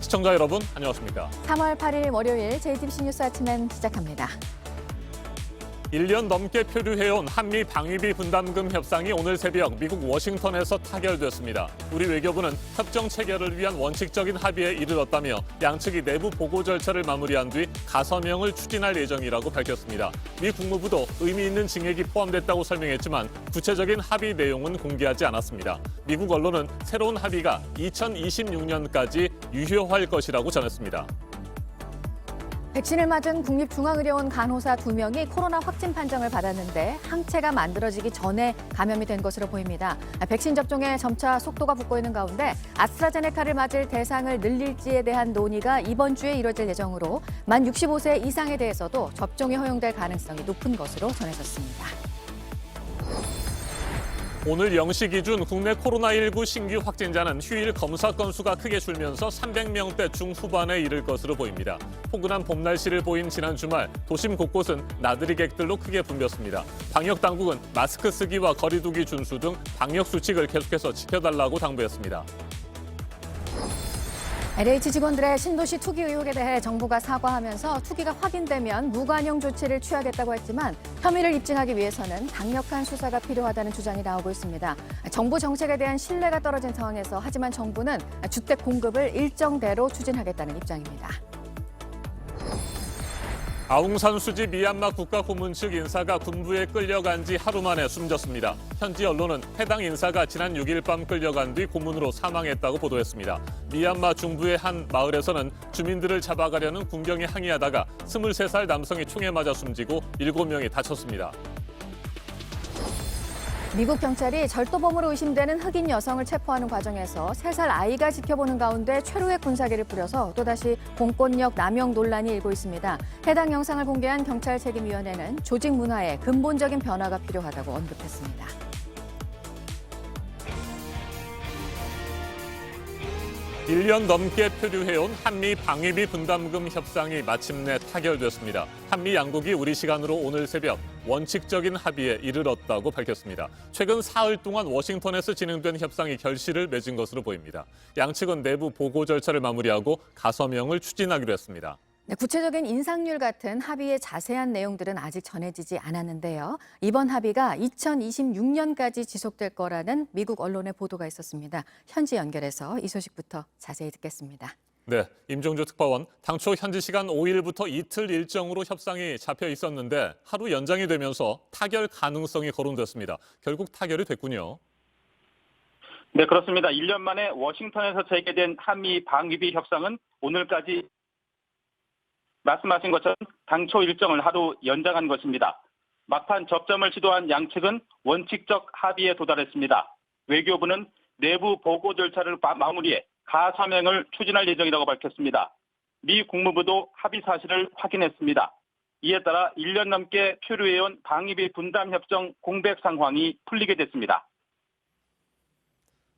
시청자 여러분, 안녕하십니까. 3월 8일 월요일 JTBC 뉴스 아침엔 시작합니다. 1년 넘게 표류해온 한미 방위비 분담금 협상이 오늘 새벽 미국 워싱턴에서 타결됐습니다. 우리 외교부는 협정 체결을 위한 원칙적인 합의에 이르렀다며 양측이 내부 보고 절차를 마무리한 뒤 가서명을 추진할 예정이라고 밝혔습니다. 미 국무부도 의미 있는 징액이 포함됐다고 설명했지만 구체적인 합의 내용은 공개하지 않았습니다. 미국 언론은 새로운 합의가 2026년까지 유효할 것이라고 전했습니다. 백신을 맞은 국립중앙의료원 간호사 2명이 코로나 확진 판정을 받았는데 항체가 만들어지기 전에 감염이 된 것으로 보입니다. 백신 접종에 점차 속도가 붙고 있는 가운데 아스트라제네카를 맞을 대상을 늘릴지에 대한 논의가 이번 주에 이뤄질 예정으로 만 65세 이상에 대해서도 접종이 허용될 가능성이 높은 것으로 전해졌습니다. 오늘 0시 기준 국내 코로나19 신규 확진자는 휴일 검사 건수가 크게 줄면서 300명대 중후반에 이를 것으로 보입니다. 포근한 봄 날씨를 보인 지난 주말 도심 곳곳은 나들이 객들로 크게 붐볐습니다. 방역 당국은 마스크 쓰기와 거리 두기 준수 등 방역 수칙을 계속해서 지켜달라고 당부했습니다. LH 직원들의 신도시 투기 의혹에 대해 정부가 사과하면서 투기가 확인되면 무관용 조치를 취하겠다고 했지만 혐의를 입증하기 위해서는 강력한 수사가 필요하다는 주장이 나오고 있습니다. 정부 정책에 대한 신뢰가 떨어진 상황에서 하지만 정부는 주택 공급을 일정대로 추진하겠다는 입장입니다. 아웅산 수지 미얀마 국가고문 측 인사가 군부에 끌려간 지 하루 만에 숨졌습니다. 현지 언론은 해당 인사가 지난 6일 밤 끌려간 뒤 고문으로 사망했다고 보도했습니다. 미얀마 중부의 한 마을에서는 주민들을 잡아가려는 군경이 항의하다가 23살 남성이 총에 맞아 숨지고 7명이 다쳤습니다. 미국 경찰이 절도범으로 의심되는 흑인 여성을 체포하는 과정에서 3살 아이가 지켜보는 가운데 최루의 군사기를 뿌려서 또다시 공권력 남용 논란이 일고 있습니다. 해당 영상을 공개한 경찰책임위원회는 조직 문화에 근본적인 변화가 필요하다고 언급했습니다. 일 년 넘게 표류해온 한미 방위비 분담금 협상이 마침내 타결됐습니다. 한미 양국이 우리 시간으로 오늘 새벽 원칙적인 합의에 이르렀다고 밝혔습니다. 최근 사흘 동안 워싱턴에서 진행된 협상이 결실을 맺은 것으로 보입니다. 양측은 내부 보고 절차를 마무리하고 가서명을 추진하기로 했습니다. 네, 구체적인 인상률 같은 합의의 자세한 내용들은 아직 전해지지 않았는데요. 이번 합의가 2026년까지 지속될 거라는 미국 언론의 보도가 있었습니다. 현지 연결해서 이 소식부터 자세히 듣겠습니다. 네, 임종주 특파원, 당초 현지 시간 5일부터 이틀 일정으로 협상이 잡혀 있었는데 하루 연장이 되면서 타결 가능성이 거론됐습니다. 결국 타결이 됐군요. 네, 그렇습니다. 1년 만에 워싱턴에서 재개된 한미 방위비 협상은 오늘까지 말씀하신 것처럼 당초 일정을 하루 연장한 것입니다. 막판 접점을 시도한 양측은 원칙적 합의에 도달했습니다. 외교부는 내부 보고 절차를 마무리해 가서명을 추진할 예정이라고 밝혔습니다. 미 국무부도 합의 사실을 확인했습니다. 이에 따라 1년 넘게 표류해온 방위비 분담 협정 공백 상황이 풀리게 됐습니다.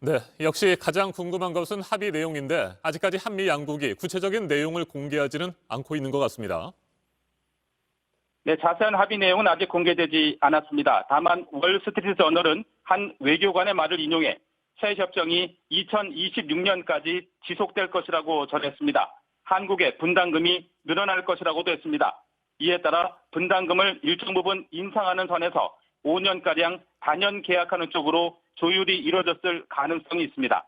네, 역시 가장 궁금한 것은 합의 내용인데 아직까지 한미 양국이 구체적인 내용을 공개하지는 않고 있는 것 같습니다. 네, 자세한 합의 내용은 아직 공개되지 않았습니다. 다만 월스트리트 저널은 한 외교관의 말을 인용해 새 협정이 2026년까지 지속될 것이라고 전했습니다. 한국의 분담금이 늘어날 것이라고도 했습니다. 이에 따라 분담금을 일정 부분 인상하는 선에서 5년가량 단연 계약하는 쪽으로 조율이 이루어졌을 가능성이 있습니다.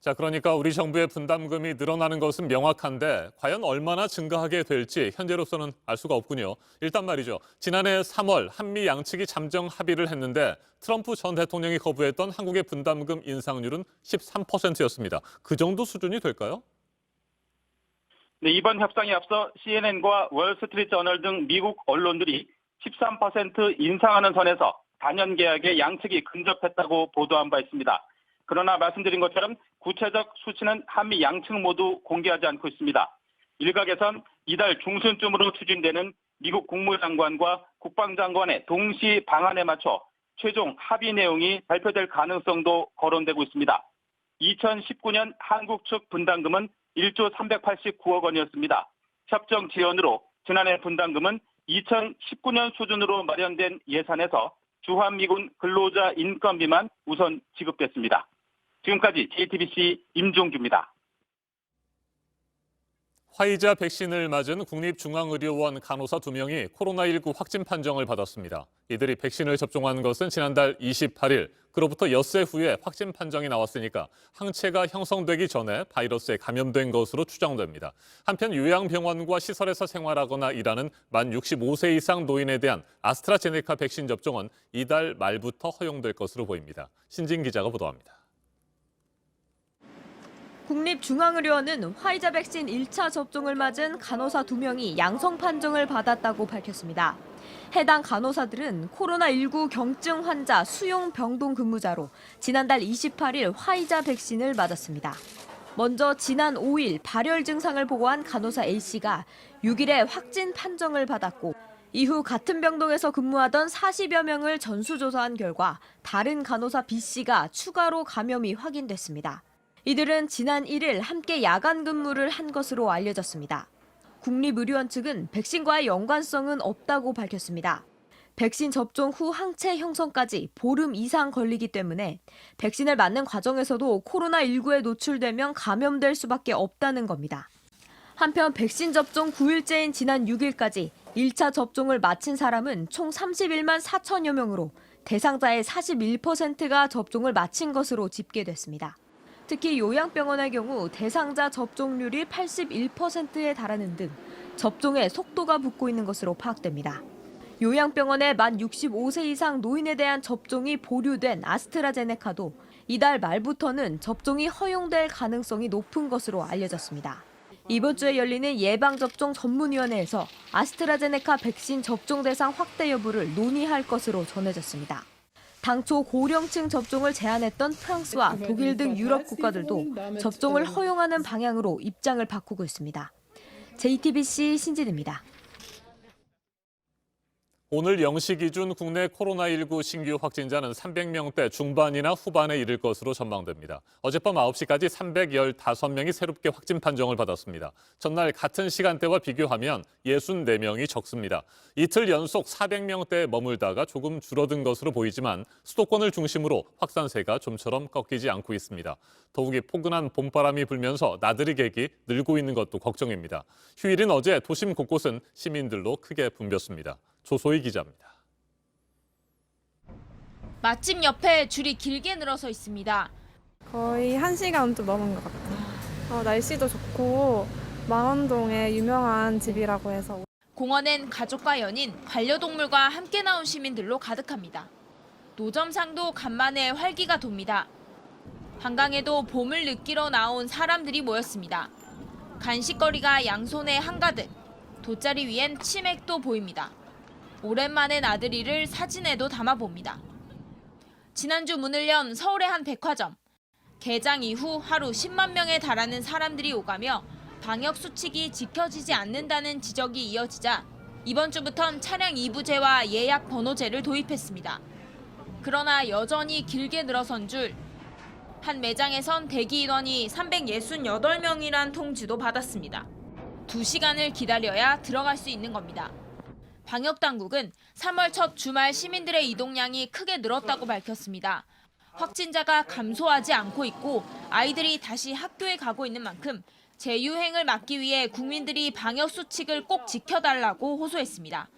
자, 그러니까 우리 정부의 분담금이 늘어나는 것은 명확한데 과연 얼마나 증가하게 될지 현재로서는 알 수가 없군요. 일단 말이죠. 지난해 3월 한미 양측이 잠정 합의를 했는데 트럼프 전 대통령이 거부했던 한국의 분담금 인상률은 13%였습니다. 그 정도 수준이 될까요? 네, 이번 협상에 앞서 CNN과 월스트리트 저널 등 미국 언론들이 13% 인상하는 선에서 단연 계약에 양측이 근접했다고 보도한 바 있습니다. 그러나 말씀드린 것처럼 구체적 수치는 한미 양측 모두 공개하지 않고 있습니다. 일각에선 이달 중순쯤으로 추진되는 미국 국무장관과 국방장관의 동시 방안에 맞춰 최종 합의 내용이 발표될 가능성도 거론되고 있습니다. 2019년 한국 측 분담금은 1조 389억 원이었습니다. 협정 지연으로 지난해 분담금은 2019년 수준으로 마련된 예산에서 주한미군 근로자 인건비만 우선 지급됐습니다. 지금까지 JTBC 임종주입니다. 화이자 백신을 맞은 국립중앙의료원 간호사 2명이 코로나19 확진 판정을 받았습니다. 이들이 백신을 접종한 것은 지난달 28일, 그로부터 엿새 후에 확진 판정이 나왔으니까 항체가 형성되기 전에 바이러스에 감염된 것으로 추정됩니다. 한편 요양병원과 시설에서 생활하거나 일하는 만 65세 이상 노인에 대한 아스트라제네카 백신 접종은 이달 말부터 허용될 것으로 보입니다. 신진 기자가 보도합니다. 국립중앙의료원은 화이자 백신 1차 접종을 맞은 간호사 2명이 양성 판정을 받았다고 밝혔습니다. 해당 간호사들은 코로나19 경증 환자 수용 병동 근무자로 지난달 28일 화이자 백신을 맞았습니다. 먼저 지난 5일 발열 증상을 보고한 간호사 A씨가 6일에 확진 판정을 받았고 이후 같은 병동에서 근무하던 40여 명을 전수조사한 결과 다른 간호사 B씨가 추가로 감염이 확인됐습니다. 이들은 지난 1일 함께 야간 근무를 한 것으로 알려졌습니다. 국립의료원 측은 백신과의 연관성은 없다고 밝혔습니다. 백신 접종 후 항체 형성까지 보름 이상 걸리기 때문에 백신을 맞는 과정에서도 코로나19에 노출되면 감염될 수밖에 없다는 겁니다. 한편 백신 접종 9일째인 지난 6일까지 1차 접종을 마친 사람은 총 31만 4천여 명으로 대상자의 41%가 접종을 마친 것으로 집계됐습니다. 특히 요양병원의 경우 대상자 접종률이 81%에 달하는 등 접종에 속도가 붙고 있는 것으로 파악됩니다. 요양병원의 만 65세 이상 노인에 대한 접종이 보류된 아스트라제네카도 이달 말부터는 접종이 허용될 가능성이 높은 것으로 알려졌습니다. 이번 주에 열리는 예방접종 전문위원회에서 아스트라제네카 백신 접종 대상 확대 여부를 논의할 것으로 전해졌습니다. 당초 고령층 접종을 제한했던 프랑스와 독일 등 유럽 국가들도 접종을 허용하는 방향으로 입장을 바꾸고 있습니다. JTBC 신진입니다. 오늘 0시 기준 국내 코로나19 신규 확진자는 300명대 중반이나 후반에 이를 것으로 전망됩니다. 어젯밤 9시까지 315명이 새롭게 확진 판정을 받았습니다. 전날 같은 시간대와 비교하면 64명이 적습니다. 이틀 연속 400명대에 머물다가 조금 줄어든 것으로 보이지만 수도권을 중심으로 확산세가 좀처럼 꺾이지 않고 있습니다. 더욱이 포근한 봄바람이 불면서 나들이 객이 늘고 있는 것도 걱정입니다. 휴일인 어제 도심 곳곳은 시민들로 크게 붐볐습니다. 조소희 기자입니다. 맛집 옆에 줄이 길게 늘어서 있습니다. 거의 1시간 좀 넘은 것 같아요. 날씨도 좋고 망원동에 유명한 집이라고 해서. 공원엔 가족과 연인, 반려동물과 함께 나온 시민들로 가득합니다. 노점상도 간만에 활기가 돕니다. 한강에도 봄을 느끼러 나온 사람들이 모였습니다. 간식거리가 양손에 한가득, 돗자리 위엔 치맥도 보입니다. 오랜만에 나들이를 사진에도 담아봅니다. 지난주 문을 연 서울의 한 백화점. 개장 이후 하루 10만 명에 달하는 사람들이 오가며 방역 수칙이 지켜지지 않는다는 지적이 이어지자 이번 주부턴 차량 이부제와 예약 번호제를 도입했습니다. 그러나 여전히 길게 늘어선 줄. 한 매장에선 대기 인원이 368명이란 통지도 받았습니다. 2시간을 기다려야 들어갈 수 있는 겁니다. 방역당국은 3월 첫 주말 시민들의 이동량이 크게 늘었다고 밝혔습니다. 확진자가 감소하지 않고 있고 아이들이 다시 학교에 가고 있는 만큼 재유행을 막기 위해 국민들이 방역 수칙을 꼭 지켜달라고 호소했습니다.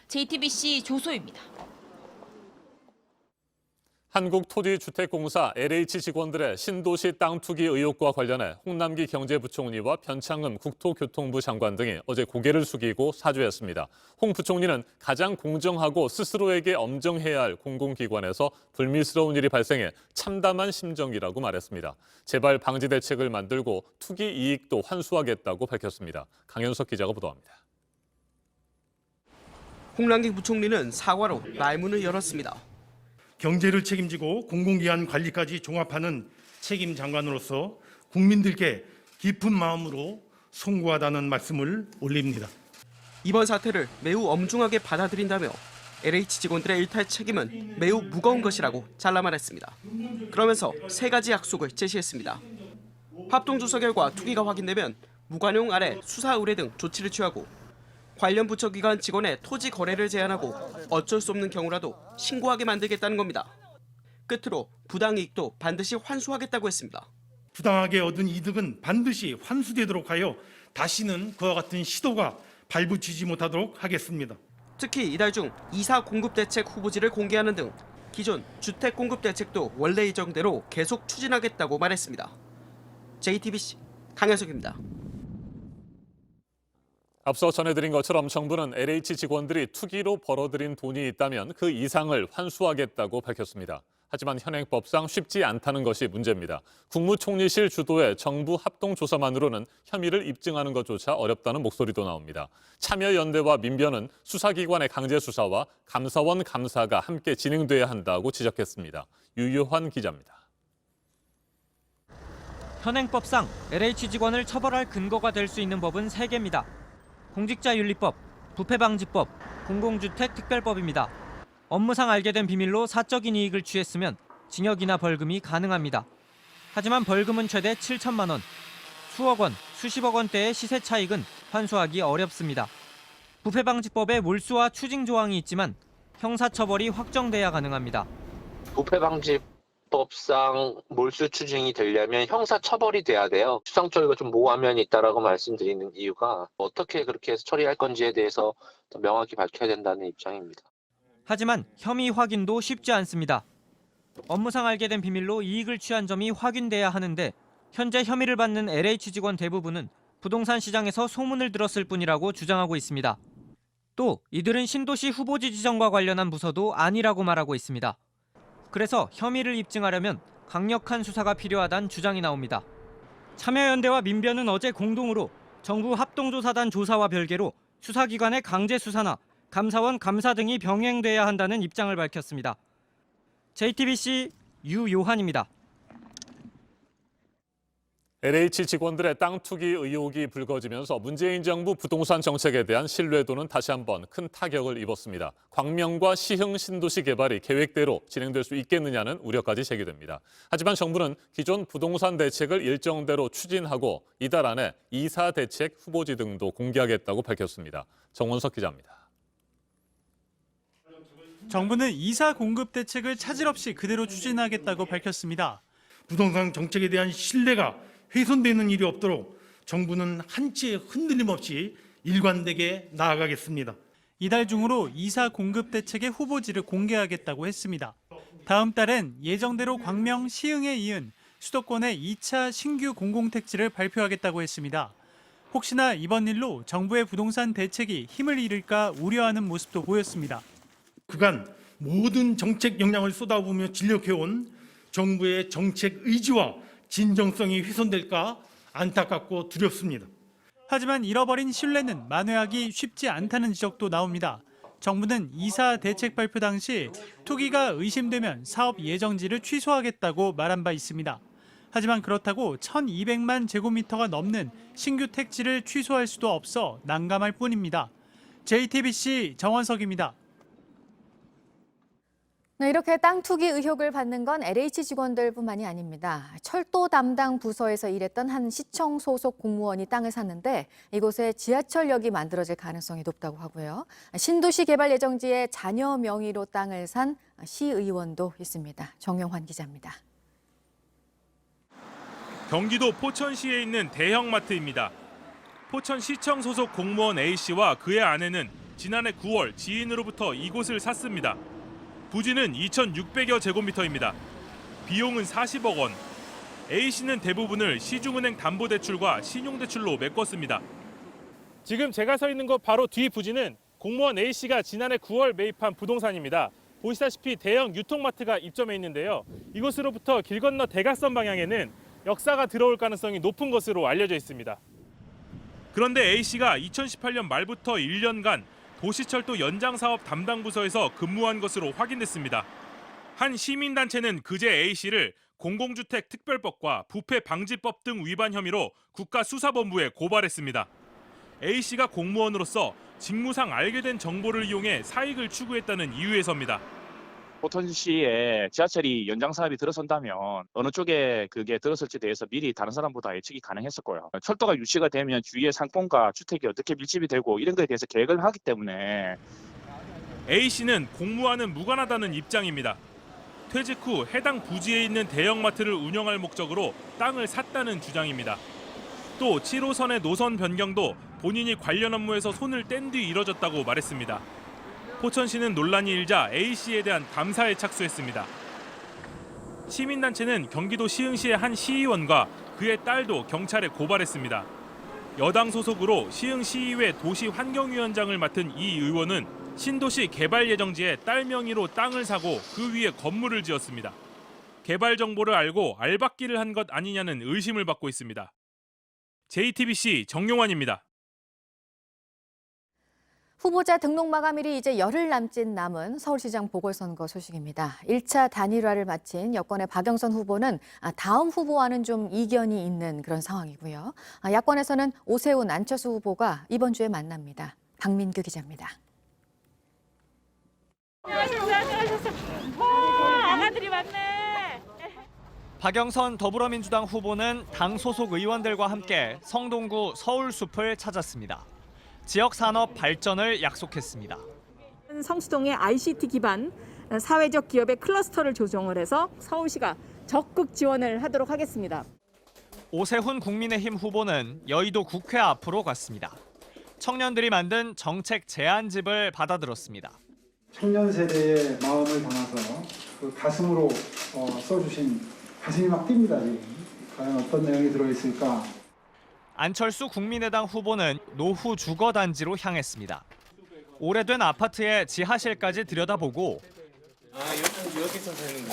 JTBC 조소희입니다. 한국토지주택공사 LH 직원들의 신도시 땅 투기 의혹과 관련해 홍남기 경제부총리와 변창흠 국토교통부 장관 등이 어제 고개를 숙이고 사죄했습니다. 홍 부총리는 가장 공정하고 스스로에게 엄정해야 할 공공기관에서 불미스러운 일이 발생해 참담한 심정이라고 말했습니다. 재발 방지 대책을 만들고 투기 이익도 환수하겠다고 밝혔습니다. 강현석 기자가 보도합니다. 홍남기 부총리는 사과로 말문을 열었습니다. 경제를 책임지고 공공기관 관리까지 종합하는 책임 장관으로서 국민들께 깊은 마음으로 송구하다는 말씀을 올립니다. 이번 사태를 매우 엄중하게 받아들인다며 LH 직원들의 일탈 책임은 매우 무거운 것이라고 잘라 말했습니다. 그러면서 3가지 약속을 제시했습니다. 합동조사 결과 투기가 확인되면 무관용 아래 수사 의뢰 등 조치를 취하고 관련 부처기관 직원의 토지 거래를 제한하고 어쩔 수 없는 경우라도 신고하게 만들겠다는 겁니다. 끝으로 부당이익도 반드시 환수하겠다고 했습니다. 부당하게 얻은 이득은 반드시 환수되도록 하여 다시는 그와 같은 시도가 발붙이지 못하도록 하겠습니다. 특히 이달 중 이사 공급 대책 후보지를 공개하는 등 기존 주택 공급 대책도 원래 예정대로 계속 추진하겠다고 말했습니다. JTBC 강현석입니다. 앞서 전해드린 것처럼 정부는 LH 직원들이 투기로 벌어들인 돈이 있다면 그 이상을 환수하겠다고 밝혔습니다. 하지만 현행법상 쉽지 않다는 것이 문제입니다. 국무총리실 주도의 정부 합동조사만으로는 혐의를 입증하는 것조차 어렵다는 목소리도 나옵니다. 참여연대와 민변은 수사기관의 강제수사와 감사원 감사가 함께 진행돼야 한다고 지적했습니다. 유효환 기자입니다. 현행법상 LH 직원을 처벌할 근거가 될 수 있는 법은 3개입니다. 공직자윤리법, 부패방지법, 공공주택특별법입니다. 업무상 알게 된 비밀로 사적인 이익을 취했으면 징역이나 벌금이 가능합니다. 하지만 벌금은 최대 7천만 원, 수억 원, 수십억 원대의 시세 차익은 환수하기 어렵습니다. 부패방지법에 몰수와 추징 조항이 있지만 형사처벌이 확정돼야 가능합니다. 부패방지법상 몰수 추징이 되려면 형사처벌이 돼야 돼요. 추상적이고 좀 모호한 면이 있다라고 말씀드리는 이유가 어떻게 그렇게 해서 처리할 건지에 대해서 더 명확히 밝혀야 된다는 입장입니다. 하지만 혐의 확인도 쉽지 않습니다. 업무상 알게 된 비밀로 이익을 취한 점이 확인돼야 하는데 현재 혐의를 받는 LH 직원 대부분은 부동산 시장에서 소문을 들었을 뿐이라고 주장하고 있습니다. 또 이들은 신도시 후보지 지정과 관련한 부서도 아니라고 말하고 있습니다. 그래서 혐의를 입증하려면 강력한 수사가 필요하다는 주장이 나옵니다. 참여연대와 민변은 어제 공동으로 정부 합동조사단 조사와 별개로 수사기관의 강제수사나 감사원 감사 등이 병행돼야 한다는 입장을 밝혔습니다. JTBC 유요한입니다. LH 직원들의 땅 투기 의혹이 불거지면서 문재인 정부 부동산 정책에 대한 신뢰도는 다시 한번 큰 타격을 입었습니다. 광명과 시흥 신도시 개발이 계획대로 진행될 수 있겠느냐는 우려까지 제기됩니다. 하지만 정부는 기존 부동산 대책을 일정대로 추진하고 이달 안에 이사 대책 후보지 등도 공개하겠다고 밝혔습니다. 정원석 기자입니다. 정부는 이사 공급 대책을 차질 없이 그대로 추진하겠다고 밝혔습니다. 부동산 정책에 대한 신뢰가 훼손되는 일이 없도록 정부는 한치의 흔들림 없이 일관되게 나아가겠습니다. 이달 중으로 이사 공급 대책의 후보지를 공개하겠다고 했습니다. 다음 달엔 예정대로 광명, 시흥에 이은 수도권의 2차 신규 공공택지를 발표하겠다고 했습니다. 혹시나 이번 일로 정부의 부동산 대책이 힘을 잃을까 우려하는 모습도 보였습니다. 그간 모든 정책 역량을 쏟아부으며 진력해온 정부의 정책 의지와 진정성이 훼손될까 안타깝고 두렵습니다. 하지만 잃어버린 신뢰는 만회하기 쉽지 않다는 지적도 나옵니다. 정부는 이사 대책 발표 당시 투기가 의심되면 사업 예정지를 취소하겠다고 말한 바 있습니다. 하지만 그렇다고 1,200만 제곱미터가 넘는 신규 택지를 취소할 수도 없어 난감할 뿐입니다. JTBC 정원석입니다. 네, 이렇게 땅 투기 의혹을 받는 건 LH 직원들뿐만이 아닙니다. 철도 담당 부서에서 일했던 한 시청 소속 공무원이 땅을 샀는데 이곳에 지하철역이 만들어질 가능성이 높다고 하고요. 신도시 개발 예정지에 자녀 명의로 땅을 산 시의원도 있습니다. 정영환 기자입니다. 경기도 포천시에 있는 대형마트입니다. 포천시청 소속 공무원 A씨와 그의 아내는 지난해 9월 지인으로부터 이곳을 샀습니다. 부지는 2,600여 제곱미터입니다. 비용은 40억 원. A씨는 대부분을 시중은행 담보대출과 신용대출로 메꿨습니다. 지금 제가 서 있는 곳 바로 뒤 부지는 공무원 A씨가 지난해 9월 매입한 부동산입니다. 보시다시피 대형 유통마트가 입점해 있는데요. 이곳으로부터 길 건너 대각선 방향에는 역사가 들어올 가능성이 높은 것으로 알려져 있습니다. 그런데 A씨가 2018년 말부터 1년간 도시철도 연장사업 담당 부서에서 근무한 것으로 확인됐습니다. 한 시민단체는 그제 A씨를 공공주택특별법과 부패방지법 등 위반 혐의로 국가수사본부에 고발했습니다. A씨가 공무원으로서 직무상 알게 된 정보를 이용해 사익을 추구했다는 이유에서입니다. 포천시에 지하철이 연장 사업이 들어선다면 어느 쪽에 그게 들어설지에 대해서 미리 다른 사람보다 예측이 가능했었고요. 철도가 유치가 되면 주위의 상권과 주택이 어떻게 밀집이 되고 이런 것에 대해서 계획을 하기 때문에 A씨는 공무와는 무관하다는 입장입니다. 퇴직 후 해당 부지에 있는 대형마트를 운영할 목적으로 땅을 샀다는 주장입니다. 또 7호선의 노선 변경도 본인이 관련 업무에서 손을 뗀 뒤 이뤄졌다고 말했습니다. 포천시는 논란이 일자 A씨에 대한 감사에 착수했습니다. 시민단체는 경기도 시흥시의 한 시의원과 그의 딸도 경찰에 고발했습니다. 여당 소속으로 시흥시의회 도시환경위원장을 맡은 이 의원은 신도시 개발 예정지에 딸 명의로 땅을 사고 그 위에 건물을 지었습니다. 개발 정보를 알고 알박기를 한 것 아니냐는 의심을 받고 있습니다. JTBC 정용환입니다. 후보자 등록 마감일이 이제 열흘 남짓 남은 서울시장 보궐선거 소식입니다. 1차 단일화를 마친 여권의 박영선 후보는 다음 후보와는 좀 이견이 있는 그런 상황이고요. 야권에서는 오세훈, 안철수 후보가 이번 주에 만납니다. 박민규 기자입니다. 아가들이 많네. 박영선 더불어민주당 후보는 당 소속 의원들과 함께 성동구 서울숲을 찾았습니다. 지역 산업 발전을 약속했습니다. 성수동의 ICT 기반 사회적 기업의 클러스터를 조정을 해서 서울시가 적극 지원을 하도록 하겠습니다. 오세훈 국민의힘 후보는 여의도 국회 앞으로 갔습니다. 청년들이 만든 정책 제안집을 받아들었습니다. 청년 세대의 마음을 담아서 그 가슴으로 써주신 가슴이 막 뜁니다. 지금. 과연 어떤 내용이 들어있을까? 안철수 국민의당 후보는 노후 주거단지로 향했습니다. 오래된 아파트의 지하실까지 들여다보고 여기서 사는구나.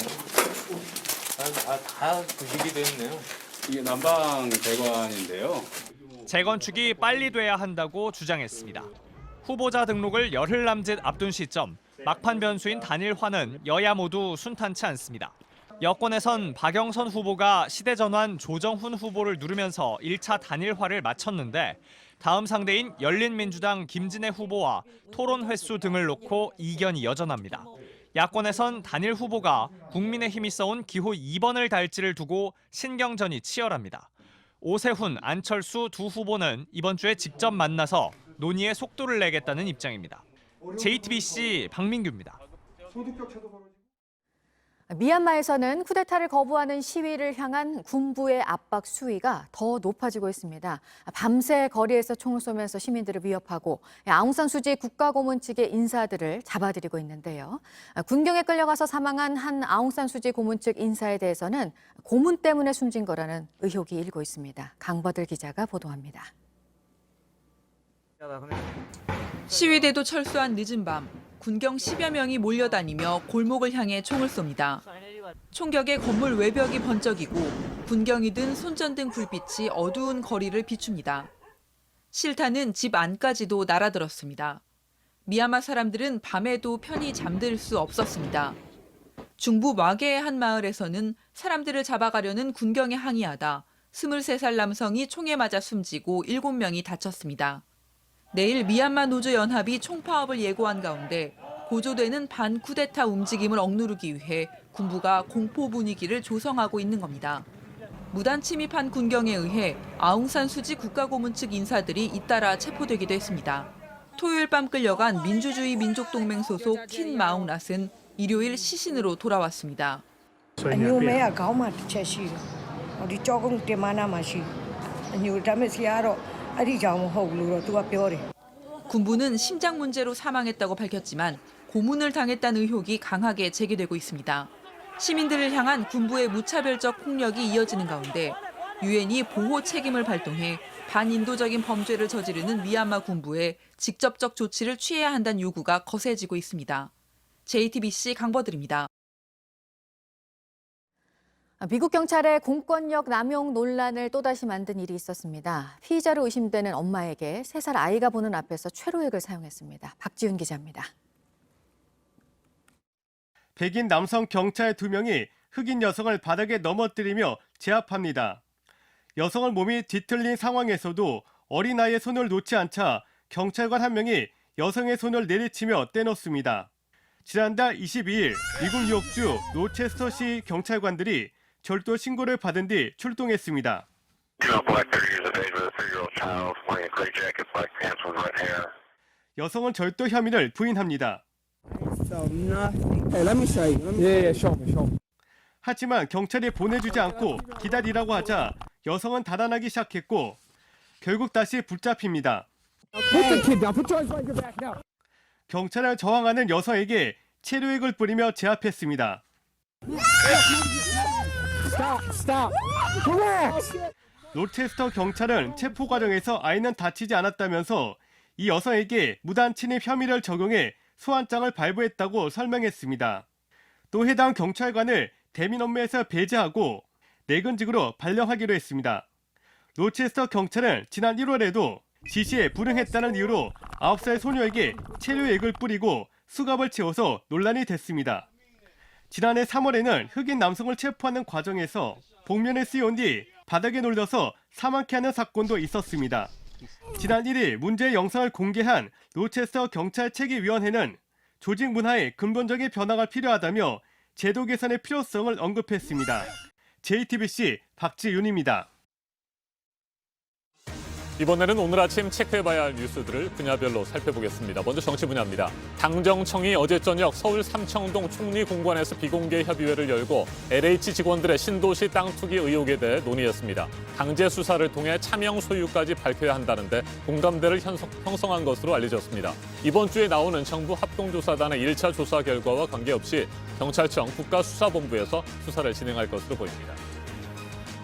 다 부식이 됐네요. 이게 난방 배관인데요. 재건축이 빨리 돼야 한다고 주장했습니다. 후보자 등록을 열흘 남짓 앞둔 시점, 막판 변수인 단일화는 여야 모두 순탄치 않습니다. 여권에선 박영선 후보가 시대전환 조정훈 후보를 누르면서 1차 단일화를 마쳤는데 다음 상대인 열린민주당 김진애 후보와 토론 횟수 등을 놓고 이견이 여전합니다. 야권에선 단일 후보가 국민의힘이 써온 기호 2번을 달지를 두고 신경전이 치열합니다. 오세훈, 안철수 두 후보는 이번 주에 직접 만나서 논의에 속도를 내겠다는 입장입니다. JTBC 박민규입니다. 미얀마에서는 쿠데타를 거부하는 시위를 향한 군부의 압박 수위가 더 높아지고 있습니다. 밤새 거리에서 총을 쏘면서 시민들을 위협하고 아웅산 수지 국가고문 측의 인사들을 잡아들이고 있는데요. 군경에 끌려가서 사망한 한 아웅산 수지 고문 측 인사에 대해서는 고문 때문에 숨진 거라는 의혹이 일고 있습니다. 강버들 기자가 보도합니다. 시위대도 철수한 늦은 밤, 군경 10여 명이 몰려다니며 골목을 향해 총을 쏩니다. 총격에 건물 외벽이 번쩍이고 군경이 든 손전등 불빛이 어두운 거리를 비춥니다. 실타는 집 안까지도 날아들었습니다. 미얀마 사람들은 밤에도 편히 잠들 수 없었습니다. 중부 마게의 한 마을에서는 사람들을 잡아가려는 군경에 항의하다 23살 남성이 총에 맞아 숨지고 7명이 다쳤습니다. 내일 미얀마 노조 연합이 총파업을 예고한 가운데 고조되는 반쿠데타 움직임을 억누르기 위해 군부가 공포 분위기를 조성하고 있는 겁니다. 무단 침입한 군경에 의해 아웅산 수지 국가고문 측 인사들이 잇따라 체포되기도 했습니다. 토요일 밤 끌려간 민주주의 민족동맹 소속 킨 마웅랏은 일요일 시신으로 돌아왔습니다. 군부는 심장 문제로 사망했다고 밝혔지만 고문을 당했다는 의혹이 강하게 제기되고 있습니다. 시민들을 향한 군부의 무차별적 폭력이 이어지는 가운데 유엔이 보호 책임을 발동해 반인도적인 범죄를 저지르는 미얀마 군부에 직접적 조치를 취해야 한다는 요구가 거세지고 있습니다. JTBC 강버들입니다. 미국 경찰의 공권력 남용 논란을 또다시 만든 일이 있었습니다. 피의자로 의심되는 엄마에게 3살 아이가 보는 앞에서 최루액을 사용했습니다. 박지훈 기자입니다. 백인 남성 경찰 2명이 흑인 여성을 바닥에 넘어뜨리며 제압합니다. 여성은 몸이 뒤틀린 상황에서도 어린아이의 손을 놓지 않자 경찰관 1명이 여성의 손을 내리치며 떼놓습니다. 지난달 22일 미국 뉴욕주 로체스터시 경찰관들이 절도 신고를 받은 뒤 출동했습니다. 여성은 절도 혐의를 부인합니다. 하지만 경찰이 보내주지 않고 기다리라고 하자 여성은 달아나기 시작했고 결국 다시 붙잡힙니다. 경찰을 저항하는 여성에게 체류액을 뿌리며 제압했습니다. 로체스터 경찰은 체포 과정에서 아이는 다치지 않았다면서 이 여성에게 무단 침입 혐의를 적용해 소환장을 발부했다고 설명했습니다. 또 해당 경찰관을 대민 업무에서 배제하고 내근직으로 발령하기로 했습니다. 로체스터 경찰은 지난 1월에도 지시에 불응했다는 이유로 9살 소녀에게 체류액을 뿌리고 수갑을 채워서 논란이 됐습니다. 지난해 3월에는 흑인 남성을 체포하는 과정에서 복면에 쓰여온 뒤 바닥에 놀려서 사망케 하는 사건도 있었습니다. 지난 1일 문제의 영상을 공개한 로체스터 경찰체계위원회는 조직 문화에 근본적인 변화가 필요하다며 제도 개선의 필요성을 언급했습니다. JTBC 박지윤입니다. 이번에는 오늘 아침 체크해봐야 할 뉴스들을 분야별로 살펴보겠습니다. 먼저 정치 분야입니다. 당정청이 어제 저녁 서울 삼청동 총리공관에서 비공개 협의회를 열고 LH 직원들의 신도시 땅 투기 의혹에 대해 논의했습니다. 강제 수사를 통해 차명 소유까지 밝혀야 한다는데 공감대를 형성한 것으로 알려졌습니다. 이번 주에 나오는 정부 합동조사단의 1차 조사 결과와 관계없이 경찰청 국가수사본부에서 수사를 진행할 것으로 보입니다.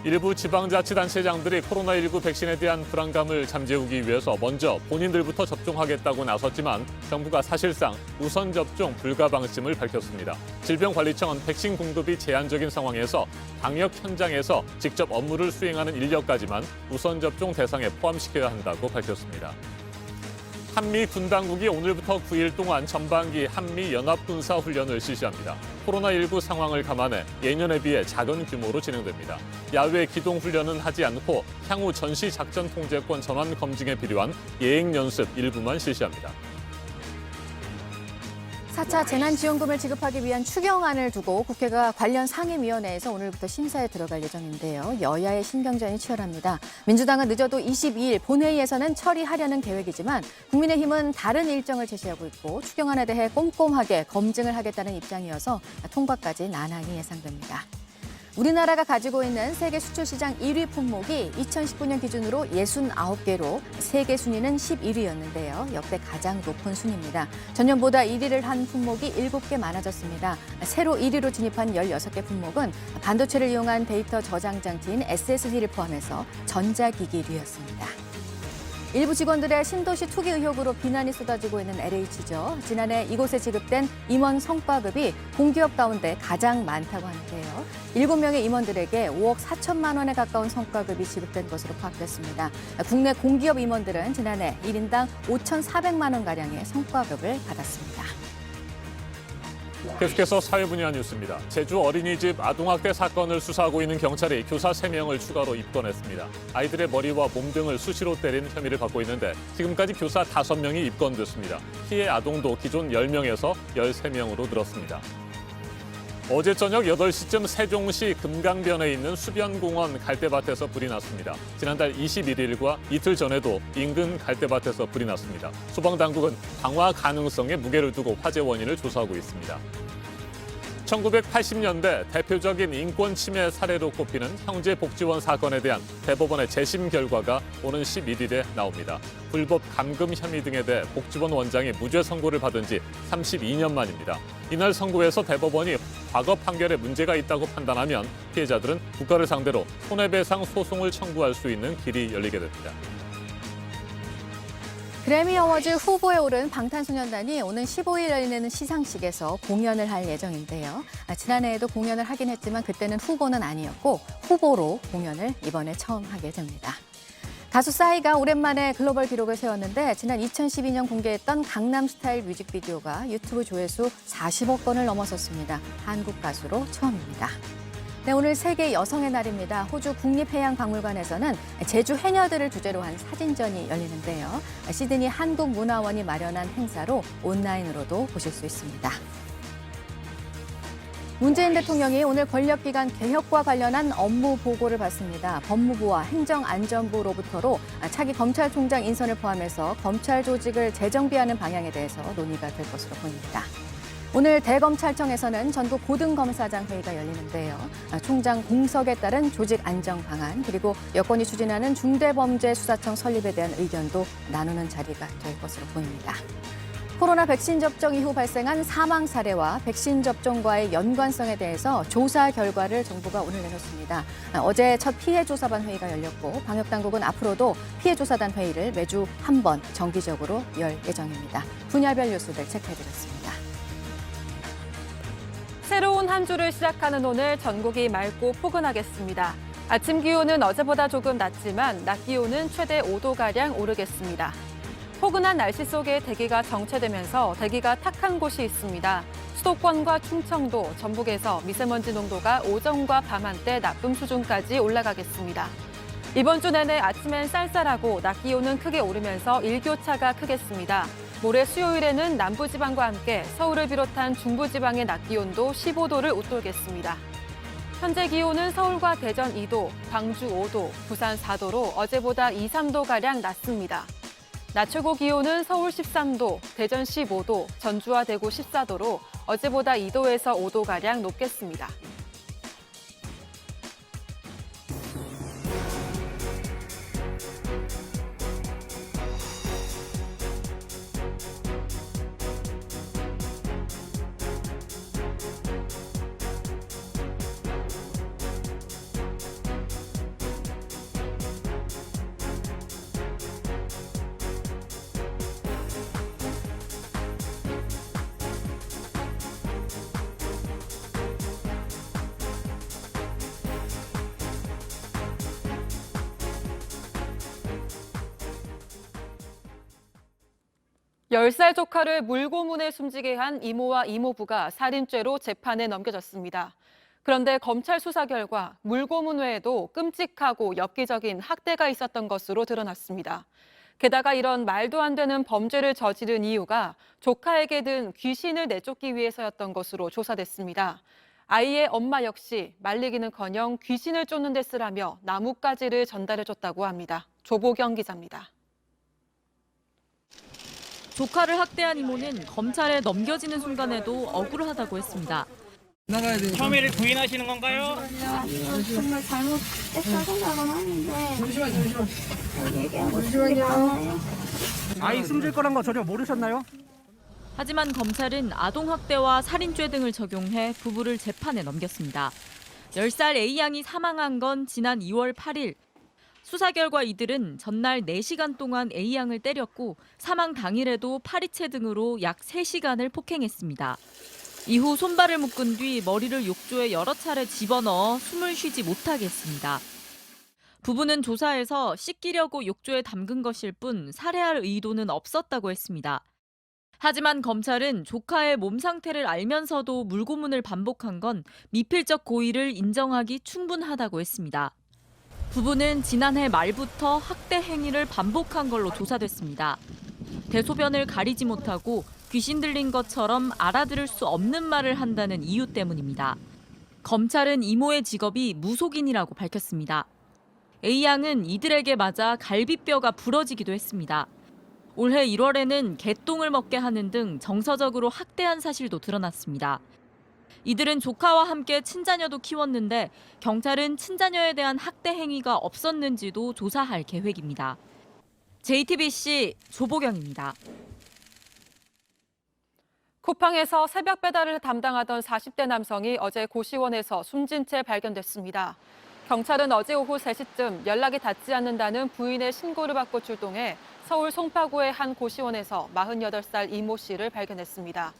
일부 지방자치단체장들이 코로나19 백신에 대한 불안감을 잠재우기 위해서 먼저 본인들부터 접종하겠다고 나섰지만 정부가 사실상 우선 접종 불가 방침을 밝혔습니다. 질병관리청은 백신 공급이 제한적인 상황에서 방역 현장에서 직접 업무를 수행하는 인력까지만 우선 접종 대상에 포함시켜야 한다고 밝혔습니다. 한미 군당국이 오늘부터 9일 동안 전반기 한미 연합군사훈련을 실시합니다. 코로나19 상황을 감안해 예년에 비해 작은 규모로 진행됩니다. 야외 기동훈련은 하지 않고 향후 전시작전통제권 전환 검증에 필요한 예행연습 일부만 실시합니다. 4차 재난지원금을 지급하기 위한 추경안을 두고 국회가 관련 상임위원회에서 오늘부터 심사에 들어갈 예정인데요. 여야의 신경전이 치열합니다. 민주당은 늦어도 22일 본회의에서는 처리하려는 계획이지만 국민의힘은 다른 일정을 제시하고 있고 추경안에 대해 꼼꼼하게 검증을 하겠다는 입장이어서 통과까지 난항이 예상됩니다. 우리나라가 가지고 있는 세계 수출 시장 1위 품목이 2019년 기준으로 69개로 세계 순위는 11위였는데요. 역대 가장 높은 순위입니다. 전년보다 1위를 한 품목이 7개 많아졌습니다. 새로 1위로 진입한 16개 품목은 반도체를 이용한 데이터 저장 장치인 SSD를 포함해서 전자기기류였습니다. 일부 직원들의 신도시 투기 의혹으로 비난이 쏟아지고 있는 LH죠. 지난해 이곳에 지급된 임원 성과급이 공기업 가운데 가장 많다고 하는데요. 7명의 임원들에게 5억 4천만 원에 가까운 성과급이 지급된 것으로 파악됐습니다. 국내 공기업 임원들은 지난해 1인당 5,400만 원가량의 성과급을 받았습니다. 계속해서 사회 분야 뉴스입니다. 제주 어린이집 아동학대 사건을 수사하고 있는 경찰이 교사 3명을 추가로 입건했습니다. 아이들의 머리와 몸 등을 수시로 때린 혐의를 받고 있는데 지금까지 교사 5명이 입건됐습니다. 피해 아동도 기존 10명에서 13명으로 늘었습니다. 어제 저녁 8시쯤 세종시 금강변에 있는 수변공원 갈대밭에서 불이 났습니다. 지난달 21일과 이틀 전에도 인근 갈대밭에서 불이 났습니다. 소방당국은 방화 가능성에 무게를 두고 화재 원인을 조사하고 있습니다. 1980년대 대표적인 인권 침해 사례로 꼽히는 형제복지원 사건에 대한 대법원의 재심 결과가 오는 11일에 나옵니다. 불법 감금 혐의 등에 대해 복지원 원장이 무죄 선고를 받은 지 32년 만입니다. 이날 선고에서 대법원이 과거 판결에 문제가 있다고 판단하면 피해자들은 국가를 상대로 손해배상 소송을 청구할 수 있는 길이 열리게 됩니다. 그래미 어워즈 후보에 오른 방탄소년단이 오는 15일 열리는 시상식에서 공연을 할 예정인데요. 지난해에도 공연을 하긴 했지만 그때는 후보는 아니었고 후보로 공연을 이번에 처음 하게 됩니다. 가수 싸이가 오랜만에 글로벌 기록을 세웠는데 지난 2012년 공개했던 강남스타일 뮤직비디오가 유튜브 조회수 40억 건을 넘어섰습니다. 한국 가수로 처음입니다. 네, 오늘 세계 여성의 날입니다. 호주 국립해양박물관에서는 제주 해녀들을 주제로 한 사진전이 열리는데요. 시드니 한국문화원이 마련한 행사로 온라인으로도 보실 수 있습니다. 문재인 대통령이 오늘 권력기관 개혁과 관련한 업무 보고를 받습니다. 법무부와 행정안전부로부터로 차기 검찰총장 인선을 포함해서 검찰 조직을 재정비하는 방향에 대해서 논의가 될 것으로 보입니다. 오늘 대검찰청에서는 전국 고등검사장 회의가 열리는데요. 총장 공석에 따른 조직 안정 방안 그리고 여권이 추진하는 중대범죄수사청 설립에 대한 의견도 나누는 자리가 될 것으로 보입니다. 코로나 백신 접종 이후 발생한 사망 사례와 백신 접종과의 연관성에 대해서 조사 결과를 정부가 오늘 내놓습니다. 어제 첫 피해조사반 회의가 열렸고 방역당국은 앞으로도 피해조사단 회의를 매주 한 번 정기적으로 열 예정입니다. 분야별 뉴스들 체크해드렸습니다. 새로운 한 주를 시작하는 오늘 전국이 맑고 포근하겠습니다. 아침 기온은 어제보다 조금 낮지만 낮 기온은 최대 5도가량 오르겠습니다. 포근한 날씨 속에 대기가 정체되면서 대기가 탁한 곳이 있습니다. 수도권과 충청도, 전북에서 미세먼지 농도가 오전과 밤 한때 나쁨 수준까지 올라가겠습니다. 이번 주 내내 아침엔 쌀쌀하고 낮 기온은 크게 오르면서 일교차가 크겠습니다. 모레 수요일에는 남부지방과 함께 서울을 비롯한 중부지방의 낮 기온도 15도를 웃돌겠습니다. 현재 기온은 서울과 대전 2도, 광주 5도, 부산 4도로 어제보다 2, 3도가량 낮습니다. 낮 최고 기온은 서울 13도, 대전 15도, 전주와 대구 14도로 어제보다 2도에서 5도가량 높겠습니다. 열 살 조카를 물고문에 숨지게 한 이모와 이모부가 살인죄로 재판에 넘겨졌습니다. 그런데 검찰 수사 결과 물고문 외에도 끔찍하고 엽기적인 학대가 있었던 것으로 드러났습니다. 게다가 이런 말도 안 되는 범죄를 저지른 이유가 조카에게 든 귀신을 내쫓기 위해서였던 것으로 조사됐습니다. 아이의 엄마 역시 말리기는커녕 귀신을 쫓는 데 쓰라며 나뭇가지를 전달해줬다고 합니다. 조보경 기자입니다. 조카를 학대한 이모는 검찰에 넘겨지는 순간에도 억울하다고 했습니다. 혐의를 부인하시는 건가요? 정말 잘못했다 생각은 하는데 잠시만요. 아이 숨질 거란 거 전혀 모르셨나요? 하지만 검찰은 아동학대와 살인죄 등을 적용해 부부를 재판에 넘겼습니다. 10살 A양이 사망한 건 지난 2월 8일. 수사 결과 이들은 전날 4시간 동안 A양을 때렸고 사망 당일에도 파리채 등으로 약 3시간을 폭행했습니다. 이후 손발을 묶은 뒤 머리를 욕조에 여러 차례 집어넣어 숨을 쉬지 못하게 했습니다. 부부는 조사에서 씻기려고 욕조에 담근 것일 뿐 살해할 의도는 없었다고 했습니다. 하지만 검찰은 조카의 몸 상태를 알면서도 물고문을 반복한 건 미필적 고의를 인정하기 충분하다고 했습니다. 부부는 지난해 말부터 학대 행위를 반복한 걸로 조사됐습니다. 대소변을 가리지 못하고 귀신 들린 것처럼 알아들을 수 없는 말을 한다는 이유 때문입니다. 검찰은 이모의 직업이 무속인이라고 밝혔습니다. A양은 이들에게 맞아 갈비뼈가 부러지기도 했습니다. 올해 1월에는 개똥을 먹게 하는 등 정서적으로 학대한 사실도 드러났습니다. 이들은 조카와 함께 친자녀도 키웠는데 경찰은 친자녀에 대한 학대 행위가 없었는지도 조사할 계획입니다. JTBC 조보경입니다. 쿠팡에서 새벽 배달을 담당하던 40대 남성이 어제 고시원에서 숨진 채 발견됐습니다. 경찰은 어제 오후 3시쯤 연락이 닿지 않는다는 부인의 신고를 받고 출동해 서울 송파구의 한 고시원에서 48살 이모 씨를 발견했습니다.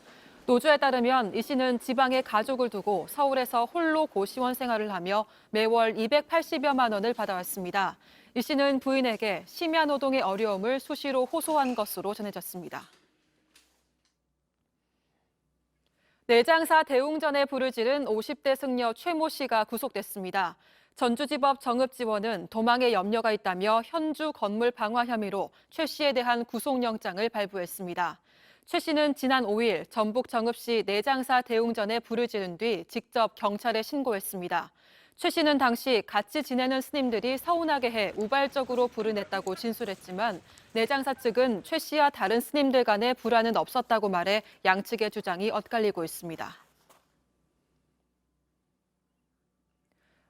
노조에 따르면 이 씨는 지방에 가족을 두고 서울에서 홀로 고시원 생활을 하며 매월 280여만 원을 받아왔습니다. 이 씨는 부인에게 심야 노동의 어려움을 수시로 호소한 것으로 전해졌습니다. 내장사 대웅전에 불을 지른 50대 승려 최모 씨가 구속됐습니다. 전주지법 정읍지원은 도망의 염려가 있다며 현주 건물 방화 혐의로 최 씨에 대한 구속영장을 발부했습니다. 최 씨는 지난 5일 전북 정읍시 내장사 대웅전에 불을 지른 뒤 직접 경찰에 신고했습니다. 최 씨는 당시 같이 지내는 스님들이 서운하게 해 우발적으로 불을 냈다고 진술했지만 내장사 측은 최 씨와 다른 스님들 간의 불화는 없었다고 말해 양측의 주장이 엇갈리고 있습니다.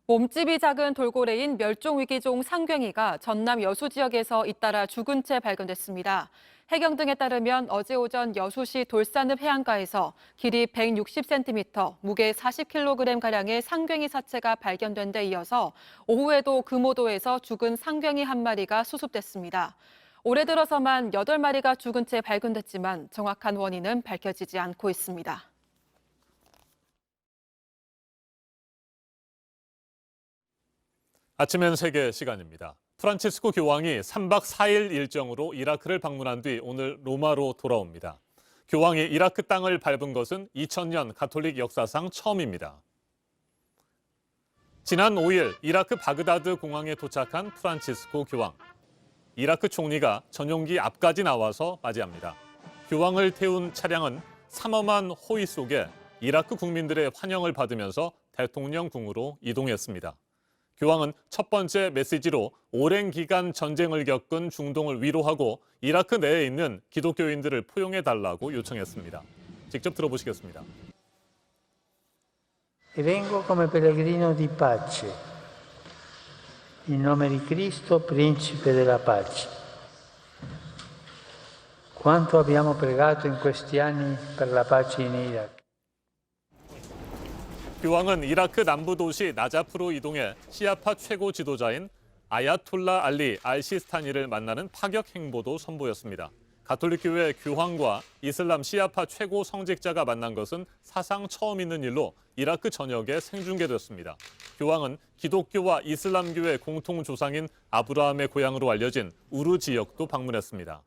몸집이 작은 돌고래인 멸종위기종 상괭이가 전남 여수 지역에서 잇따라 죽은 채 발견됐습니다. 해경 등에 따르면 어제 오전 여수시 돌산읍 해안가에서 길이 160cm, 무게 40kg가량의 상괭이 사체가 발견된 데 이어서 오후에도 금오도에서 죽은 상괭이 한 마리가 수습됐습니다. 올해 들어서만 8마리가 죽은 채 발견됐지만 정확한 원인은 밝혀지지 않고 있습니다. 아침엔 세계 시간입니다. 프란치스코 교황이 3박 4일 일정으로 이라크를 방문한 뒤 오늘 로마로 돌아옵니다. 교황이 이라크 땅을 밟은 것은 2000년 가톨릭 역사상 처음입니다. 지난 5일 이라크 바그다드 공항에 도착한 프란치스코 교황. 이라크 총리가 전용기 앞까지 나와서 맞이합니다. 교황을 태운 차량은 삼엄한 호의 속에 이라크 국민들의 환영을 받으면서 대통령궁으로 이동했습니다. 교황은 첫 번째 메시지로 오랜 기간 전쟁을 겪은 중동을 위로하고 이라크 내에 있는 기독교인들을 포용해달라고 요청했습니다. 직접 들어보시겠습니다. Vengo come pellegrino di pace, in nome di Cristo, principe della pace. Quanto abbiamo pregato in questi anni per la pace in Iraq. 교황은 이라크 남부 도시 나자프로 이동해 시아파 최고 지도자인 아야톨라 알리 알시스타니를 만나는 파격 행보도 선보였습니다. 가톨릭교회 교황과 이슬람 시아파 최고 성직자가 만난 것은 사상 처음 있는 일로 이라크 전역에 생중계됐습니다. 교황은 기독교와 이슬람교의 공통 조상인 아브라함의 고향으로 알려진 우르 지역도 방문했습니다.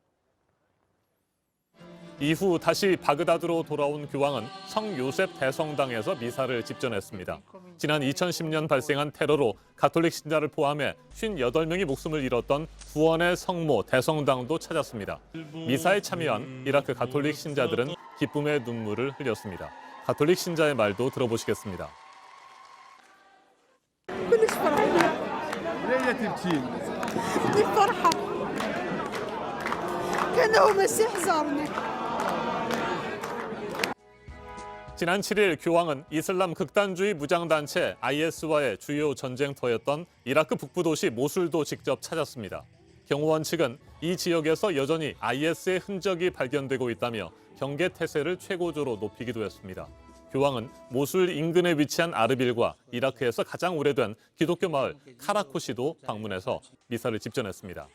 이후 다시 바그다드로 돌아온 교황은 성 요셉 대성당에서 미사를 집전했습니다. 지난 2010년 발생한 테러로 가톨릭 신자를 포함해 58명이 목숨을 잃었던 구원의 성모 대성당도 찾았습니다. 미사에 참여한 이라크 가톨릭 신자들은 기쁨의 눈물을 흘렸습니다. 가톨릭 신자의 말도 들어보시겠습니다. 지난 7일 교황은 이슬람 극단주의 무장단체 IS와의 주요 전쟁터였던 이라크 북부 도시 모술도 직접 찾았습니다. 경호원 측은 이 지역에서 여전히 IS의 흔적이 발견되고 있다며 경계 태세를 최고조로 높이기도 했습니다. 교황은 모술 인근에 위치한 아르빌과 이라크에서 가장 오래된 기독교 마을 카라코시도 방문해서 미사를 집전했습니다.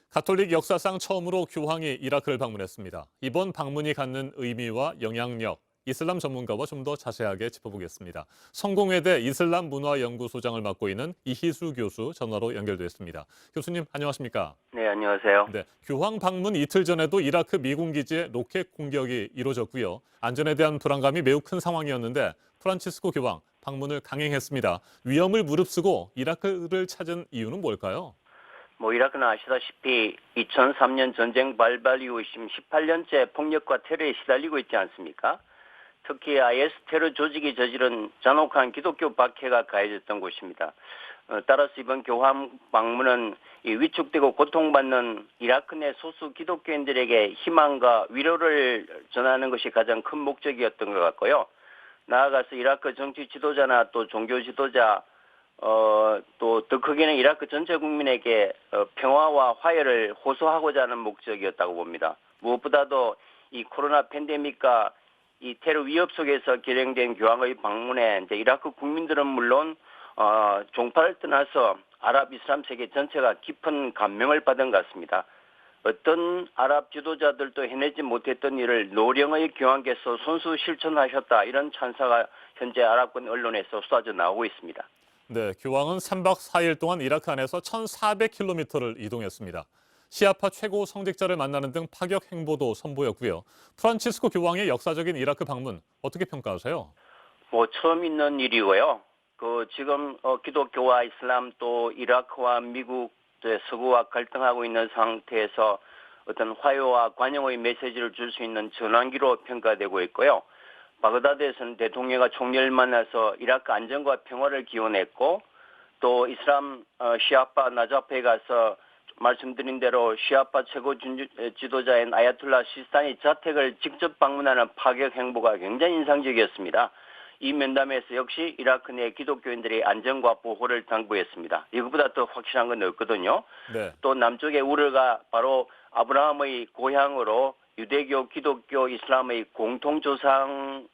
가톨릭 역사상 처음으로 교황이 이라크를 방문했습니다. 이번 방문이 갖는 의미와 영향력, 이슬람 전문가와 좀 더 자세하게 짚어보겠습니다. 성공회대 이슬람 문화연구소장을 맡고 있는 이희수 교수 전화로 연결됐습니다. 교수님 안녕하십니까? 네, 안녕하세요. 네, 교황 방문 이틀 전에도 이라크 미군 기지에 로켓 공격이 이루어졌고요. 안전에 대한 불안감이 매우 큰 상황이었는데 프란치스코 교황 방문을 강행했습니다. 위험을 무릅쓰고 이라크를 찾은 이유는 뭘까요? 이라크는 아시다시피 2003년 전쟁 발발 이후 18년째 폭력과 테러에 시달리고 있지 않습니까? 특히 IS 테러 조직이 저지른 잔혹한 기독교 박해가 가해졌던 곳입니다. 따라서 이번 교황 방문은 위축되고 고통받는 이라크 내 소수 기독교인들에게 희망과 위로를 전하는 것이 가장 큰 목적이었던 것 같고요. 나아가서 이라크 정치 지도자나 또 종교 지도자 또 더 크게는 이라크 전체 국민에게 평화와 화해를 호소하고자 하는 목적이었다고 봅니다. 무엇보다도 이 코로나 팬데믹과 이 테러 위협 속에서 결행된 교황의 방문에 이제 이라크 국민들은 물론 종파를 떠나서 아랍 이슬람 세계 전체가 깊은 감명을 받은 것 같습니다. 어떤 아랍 지도자들도 해내지 못했던 일을 노령의 교황께서 손수 실천하셨다, 이런 찬사가 현재 아랍권 언론에서 쏟아져 나오고 있습니다. 네, 교황은 3박 4일 동안 이라크 안에서 1,400km를 이동했습니다. 시아파 최고 성직자를 만나는 등 파격 행보도 선보였고요. 프란치스코 교황의 역사적인 이라크 방문 어떻게 평가하세요? 처음 있는 일이고요. 지금 기독교와 이슬람 또 이라크와 미국 서구와 갈등하고 있는 상태에서 어떤 화해와 관용의 메시지를 줄 수 있는 전환기로 평가되고 있고요. 바그다드에서는 대통령과 총리를 만나서 이라크 안정과 평화를 기원했고 또 이슬람 시아파 나자프에 가서 말씀드린 대로 시아파 최고 지도자인 아야툴라 시스타니 자택을 직접 방문하는 파격 행보가 굉장히 인상적이었습니다. 이 면담에서 역시 이라크 내 기독교인들의 안전과 보호를 당부했습니다. 이것보다 더 확실한 건 없거든요. 네. 또 남쪽의 우르가 바로 아브라함의 고향으로 유대교, 기독교, 이슬람의 공통조상에서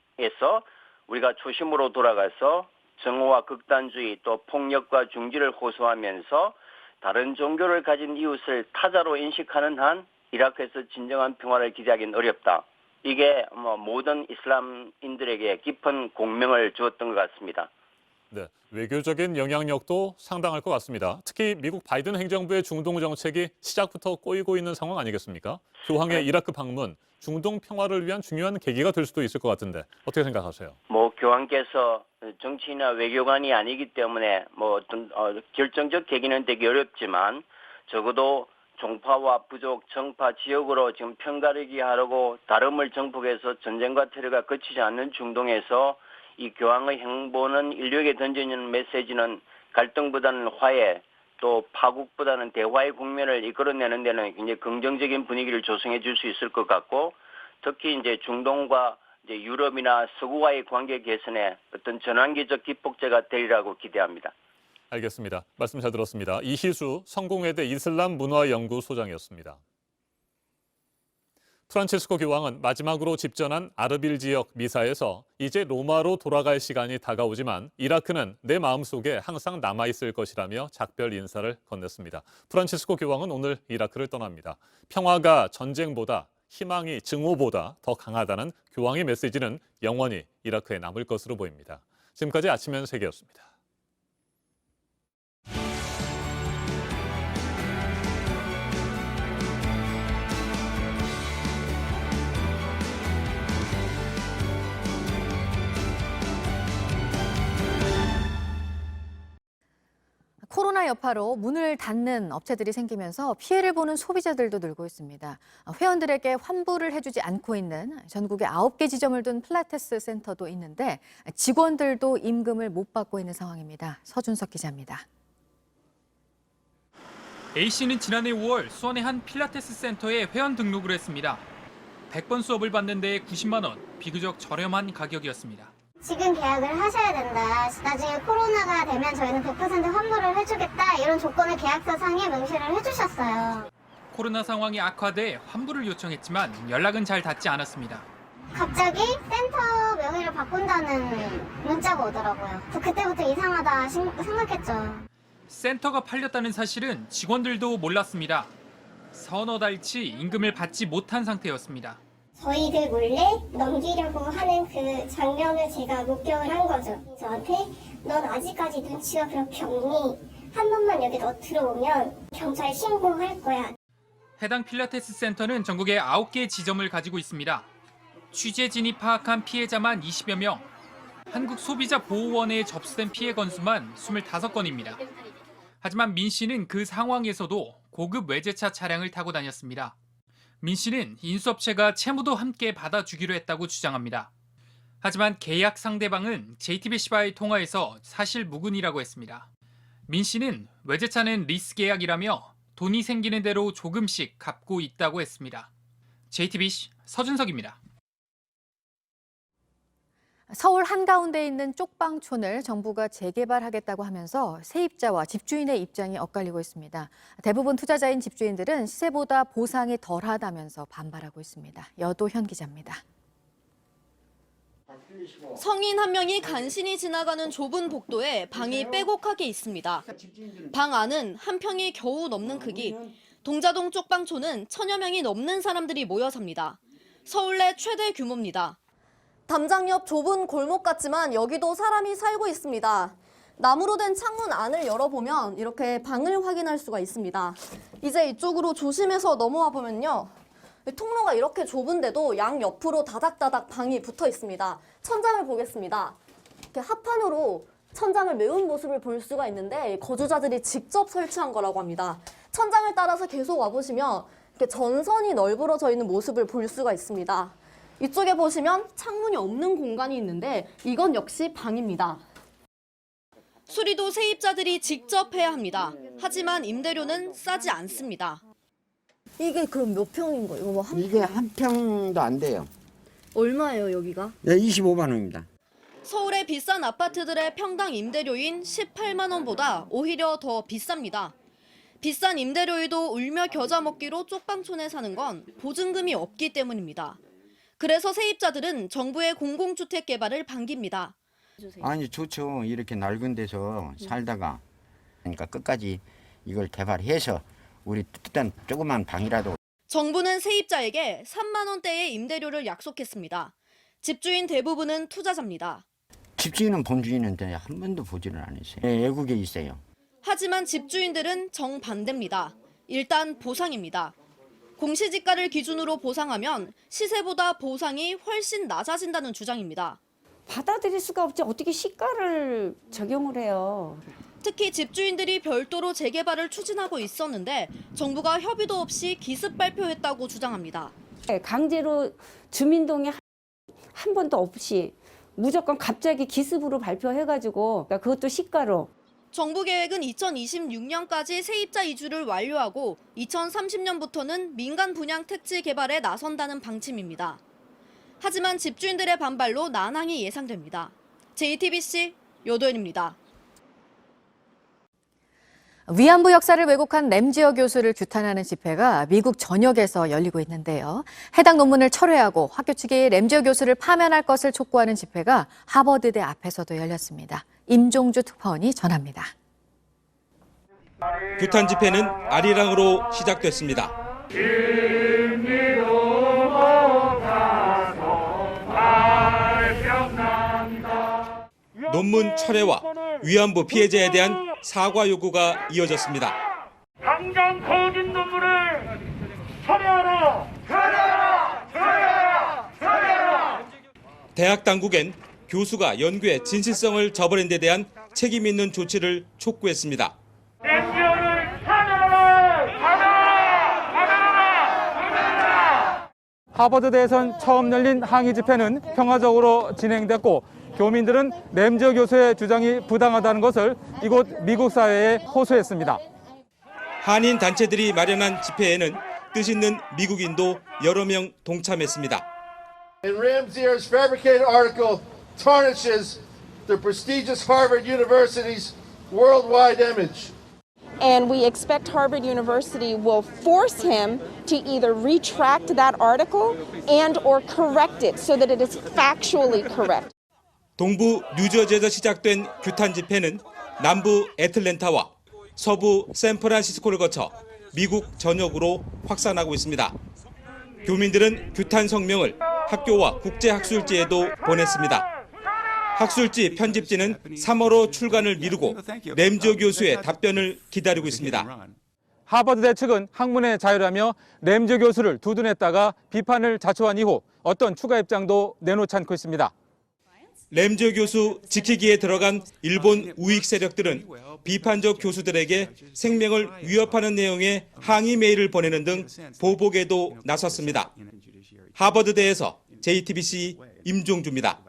우리가 초심으로 돌아가서 정오와 극단주의 또 폭력과 중지를 호소하면서 다른 종교를 가진 이웃을 타자로 인식하는 한 이라크에서 진정한 평화를 기대하기는 어렵다. 이게 모든 이슬람인들에게 깊은 공명을 주었던 것 같습니다. 네, 외교적인 영향력도 상당할 것 같습니다. 특히 미국 바이든 행정부의 중동 정책이 시작부터 꼬이고 있는 상황 아니겠습니까? 교황의 이라크 방문, 중동 평화를 위한 중요한 계기가 될 수도 있을 것 같은데 어떻게 생각하세요? 교황께서 정치나 외교관이 아니기 때문에 어떤 결정적 계기는 되기 어렵지만 적어도 종파와 부족, 정파 지역으로 지금 편가르기 하려고 다름을 정복해서 전쟁과 테러가 그치지 않는 중동에서 이 교황의 행보는 인류에게 던지는 메시지는 갈등보다는 화해, 또 파국보다는 대화의 국면을 이끌어내는 데는 굉장히 긍정적인 분위기를 조성해 줄 수 있을 것 같고 특히 이제 중동과 이제 유럽이나 서구와의 관계 개선에 어떤 전환기적 기폭제가 되리라고 기대합니다. 알겠습니다. 말씀 잘 들었습니다. 이희수 성공회대 이슬람문화연구소장이었습니다. 프란치스코 교황은 마지막으로 집전한 아르빌 지역 미사에서 이제 로마로 돌아갈 시간이 다가오지만 이라크는 내 마음속에 항상 남아있을 것이라며 작별 인사를 건넸습니다. 프란치스코 교황은 오늘 이라크를 떠납니다. 평화가 전쟁보다 희망이 증오보다 더 강하다는 교황의 메시지는 영원히 이라크에 남을 것으로 보입니다. 지금까지 아침엔 세계였습니다. 코로나 여파로 문을 닫는 업체들이 생기면서 피해를 보는 소비자들도 늘고 있습니다. 회원들에게 환불을 해주지 않고 있는 전국에 9개 지점을 둔 필라테스 센터도 있는데 직원들도 임금을 못 받고 있는 상황입니다. 서준석 기자입니다. A씨는 지난해 5월 수원의 한 필라테스 센터에 회원 등록을 했습니다. 100번 수업을 받는 데에 90만 원, 비교적 저렴한 가격이었습니다. 지금 계약을 하셔야 된다. 나중에 코로나가 되면 저희는 100% 환불을 해주겠다. 이런 조건을 계약서상에 명시를 해주셨어요. 코로나 상황이 악화돼 환불을 요청했지만 연락은 잘 닿지 않았습니다. 갑자기 센터 명의를 바꾼다는 문자가 오더라고요. 그때부터 이상하다 생각했죠. 센터가 팔렸다는 사실은 직원들도 몰랐습니다. 서너 달치 임금을 받지 못한 상태였습니다. 저희들 몰래 넘기려고 하는 그 장면을 제가 목격을 한 거죠. 저한테 넌 아직까지 눈치가 그렇게 없니? 한 번만 여기 너 들어오면 경찰에 신고할 거야. 해당 필라테스 센터는 전국에 9개 지점을 가지고 있습니다. 취재진이 파악한 피해자만 20여 명, 한국소비자보호원에 접수된 피해 건수만 25건입니다. 하지만 민 씨는 그 상황에서도 고급 외제차 차량을 타고 다녔습니다. 민 씨는 인수업체가 채무도 함께 받아주기로 했다고 주장합니다. 하지만 계약 상대방은 JTBC와의 통화에서 사실 무근이라고 했습니다. 민 씨는 외제차는 리스 계약이라며 돈이 생기는 대로 조금씩 갚고 있다고 했습니다. JTBC 서준석입니다. 서울 한가운데에 있는 쪽방촌을 정부가 재개발하겠다고 하면서 세입자와 집주인의 입장이 엇갈리고 있습니다. 대부분 투자자인 집주인들은 시세보다 보상이 덜하다면서 반발하고 있습니다. 여도현 기자입니다. 성인 한 명이 간신히 지나가는 좁은 복도에 방이 빼곡하게 있습니다. 방 안은 한 평이 겨우 넘는 크기. 동자동 쪽방촌은 1000여 명이 넘는 사람들이 모여 삽니다. 서울 내 최대 규모입니다. 담장 옆 좁은 골목 같지만 여기도 사람이 살고 있습니다. 나무로 된 창문 안을 열어보면 이렇게 방을 확인할 수가 있습니다. 이제 이쪽으로 조심해서 넘어와 보면요. 통로가 이렇게 좁은데도 양옆으로 다닥다닥 방이 붙어 있습니다. 천장을 보겠습니다. 이렇게 합판으로 천장을 메운 모습을 볼 수가 있는데 거주자들이 직접 설치한 거라고 합니다. 천장을 따라서 계속 와보시면 이렇게 전선이 널브러져 있는 모습을 볼 수가 있습니다. 이쪽에 보시면 창문이 없는 공간이 있는데 이건 역시 방입니다. 수리도 세입자들이 직접 해야 합니다. 하지만 임대료는 싸지 않습니다. 이게 그럼 몇 평인 거예요? 이게 한 평도 안 돼요. 얼마예요, 여기가? 네, 25만 원입니다. 서울의 비싼 아파트들의 평당 임대료인 18만 원보다 오히려 더 비쌉니다. 비싼 임대료에도 울며 겨자 먹기로 쪽방촌에 사는 건 보증금이 없기 때문입니다. 그래서 세입자들은 정부의 공공주택 개발을 반깁니다. 아니 좋죠. 이렇게 낡은 데서 살다가 그러니까 끝까지 이걸 개발해서 우리 일단 조그만 방이라도. 정부는 세입자에게 3만 원대의 임대료를 약속했습니다. 집주인 대부분은 투자자입니다. 집주인은 본주인인데 한 번도 보지를 안 했어요. 네, 외국에 있어요. 하지만 집주인들은 정반대입니다. 일단 보상입니다. 공시지가를 기준으로 보상하면 시세보다 보상이 훨씬 낮아진다는 주장입니다. 받아들일 수가 없지. 어떻게 시가를 적용을 해요. 특히 집주인들이 별도로 재개발을 추진하고 있었는데 정부가 협의도 없이 기습 발표했다고 주장합니다. 강제로 주민동의 한 번도 없이 무조건 갑자기 기습으로 발표해가지고 그것도 시가로. 정부 계획은 2026년까지 세입자 이주를 완료하고 2030년부터는 민간 분양 택지 개발에 나선다는 방침입니다. 하지만 집주인들의 반발로 난항이 예상됩니다. JTBC 요도현입니다. 위안부 역사를 왜곡한 램지어 교수를 규탄하는 집회가 미국 전역에서 열리고 있는데요. 해당 논문을 철회하고 학교 측이 램지어 교수를 파면할 것을 촉구하는 집회가 하버드대 앞에서도 열렸습니다. 임종주 특파원이 전합니다. 규탄 집회는 아리랑으로 시작됐습니다. 논문 철회와 위안부 피해자에 대한 사과 요구가 이어졌습니다. 당장 거짓 논문을 철회하라! 철회하라! 철회하라! 철회하라! 대학 당국엔 교수가 연구의 진실성을 저버린 데 대한 책임 있는 조치를 촉구했습니다. 램지어를 사면하라! 사면하라! 사면하라! 사면하라! 하버드대에선 처음 열린 항의 집회는 평화적으로 진행됐고 교민들은 램지어 교수의 주장이 부당하다는 것을 이곳 미국 사회에 호소했습니다. 한인 단체들이 마련한 집회에는 뜻 있는 미국인도 여러 명 동참했습니다. And Ramsier's fabricated article tarnishes the prestigious Harvard University's worldwide image. And we expect Harvard University will force him to either retract that article and or correct it so that it is factually correct. 동부 뉴저지에서 시작된 규탄 집회는 남부 애틀랜타와 서부 샌프란시스코를 거쳐 미국 전역으로 확산하고 있습니다. 교민들은 규탄 성명을 학교와 국제학술지에도 보냈습니다. 학술지 편집지는 3월호 출간을 미루고 램지어 교수의 답변을 기다리고 있습니다. 하버드대 측은 학문의 자유라며 램지어 교수를 두둔했다가 비판을 자초한 이후 어떤 추가 입장도 내놓지 않고 있습니다. 램지어 교수 지키기에 들어간 일본 우익 세력들은 비판적 교수들에게 생명을 위협하는 내용의 항의 메일을 보내는 등 보복에도 나섰습니다. 하버드대에서 JTBC 임종주입니다.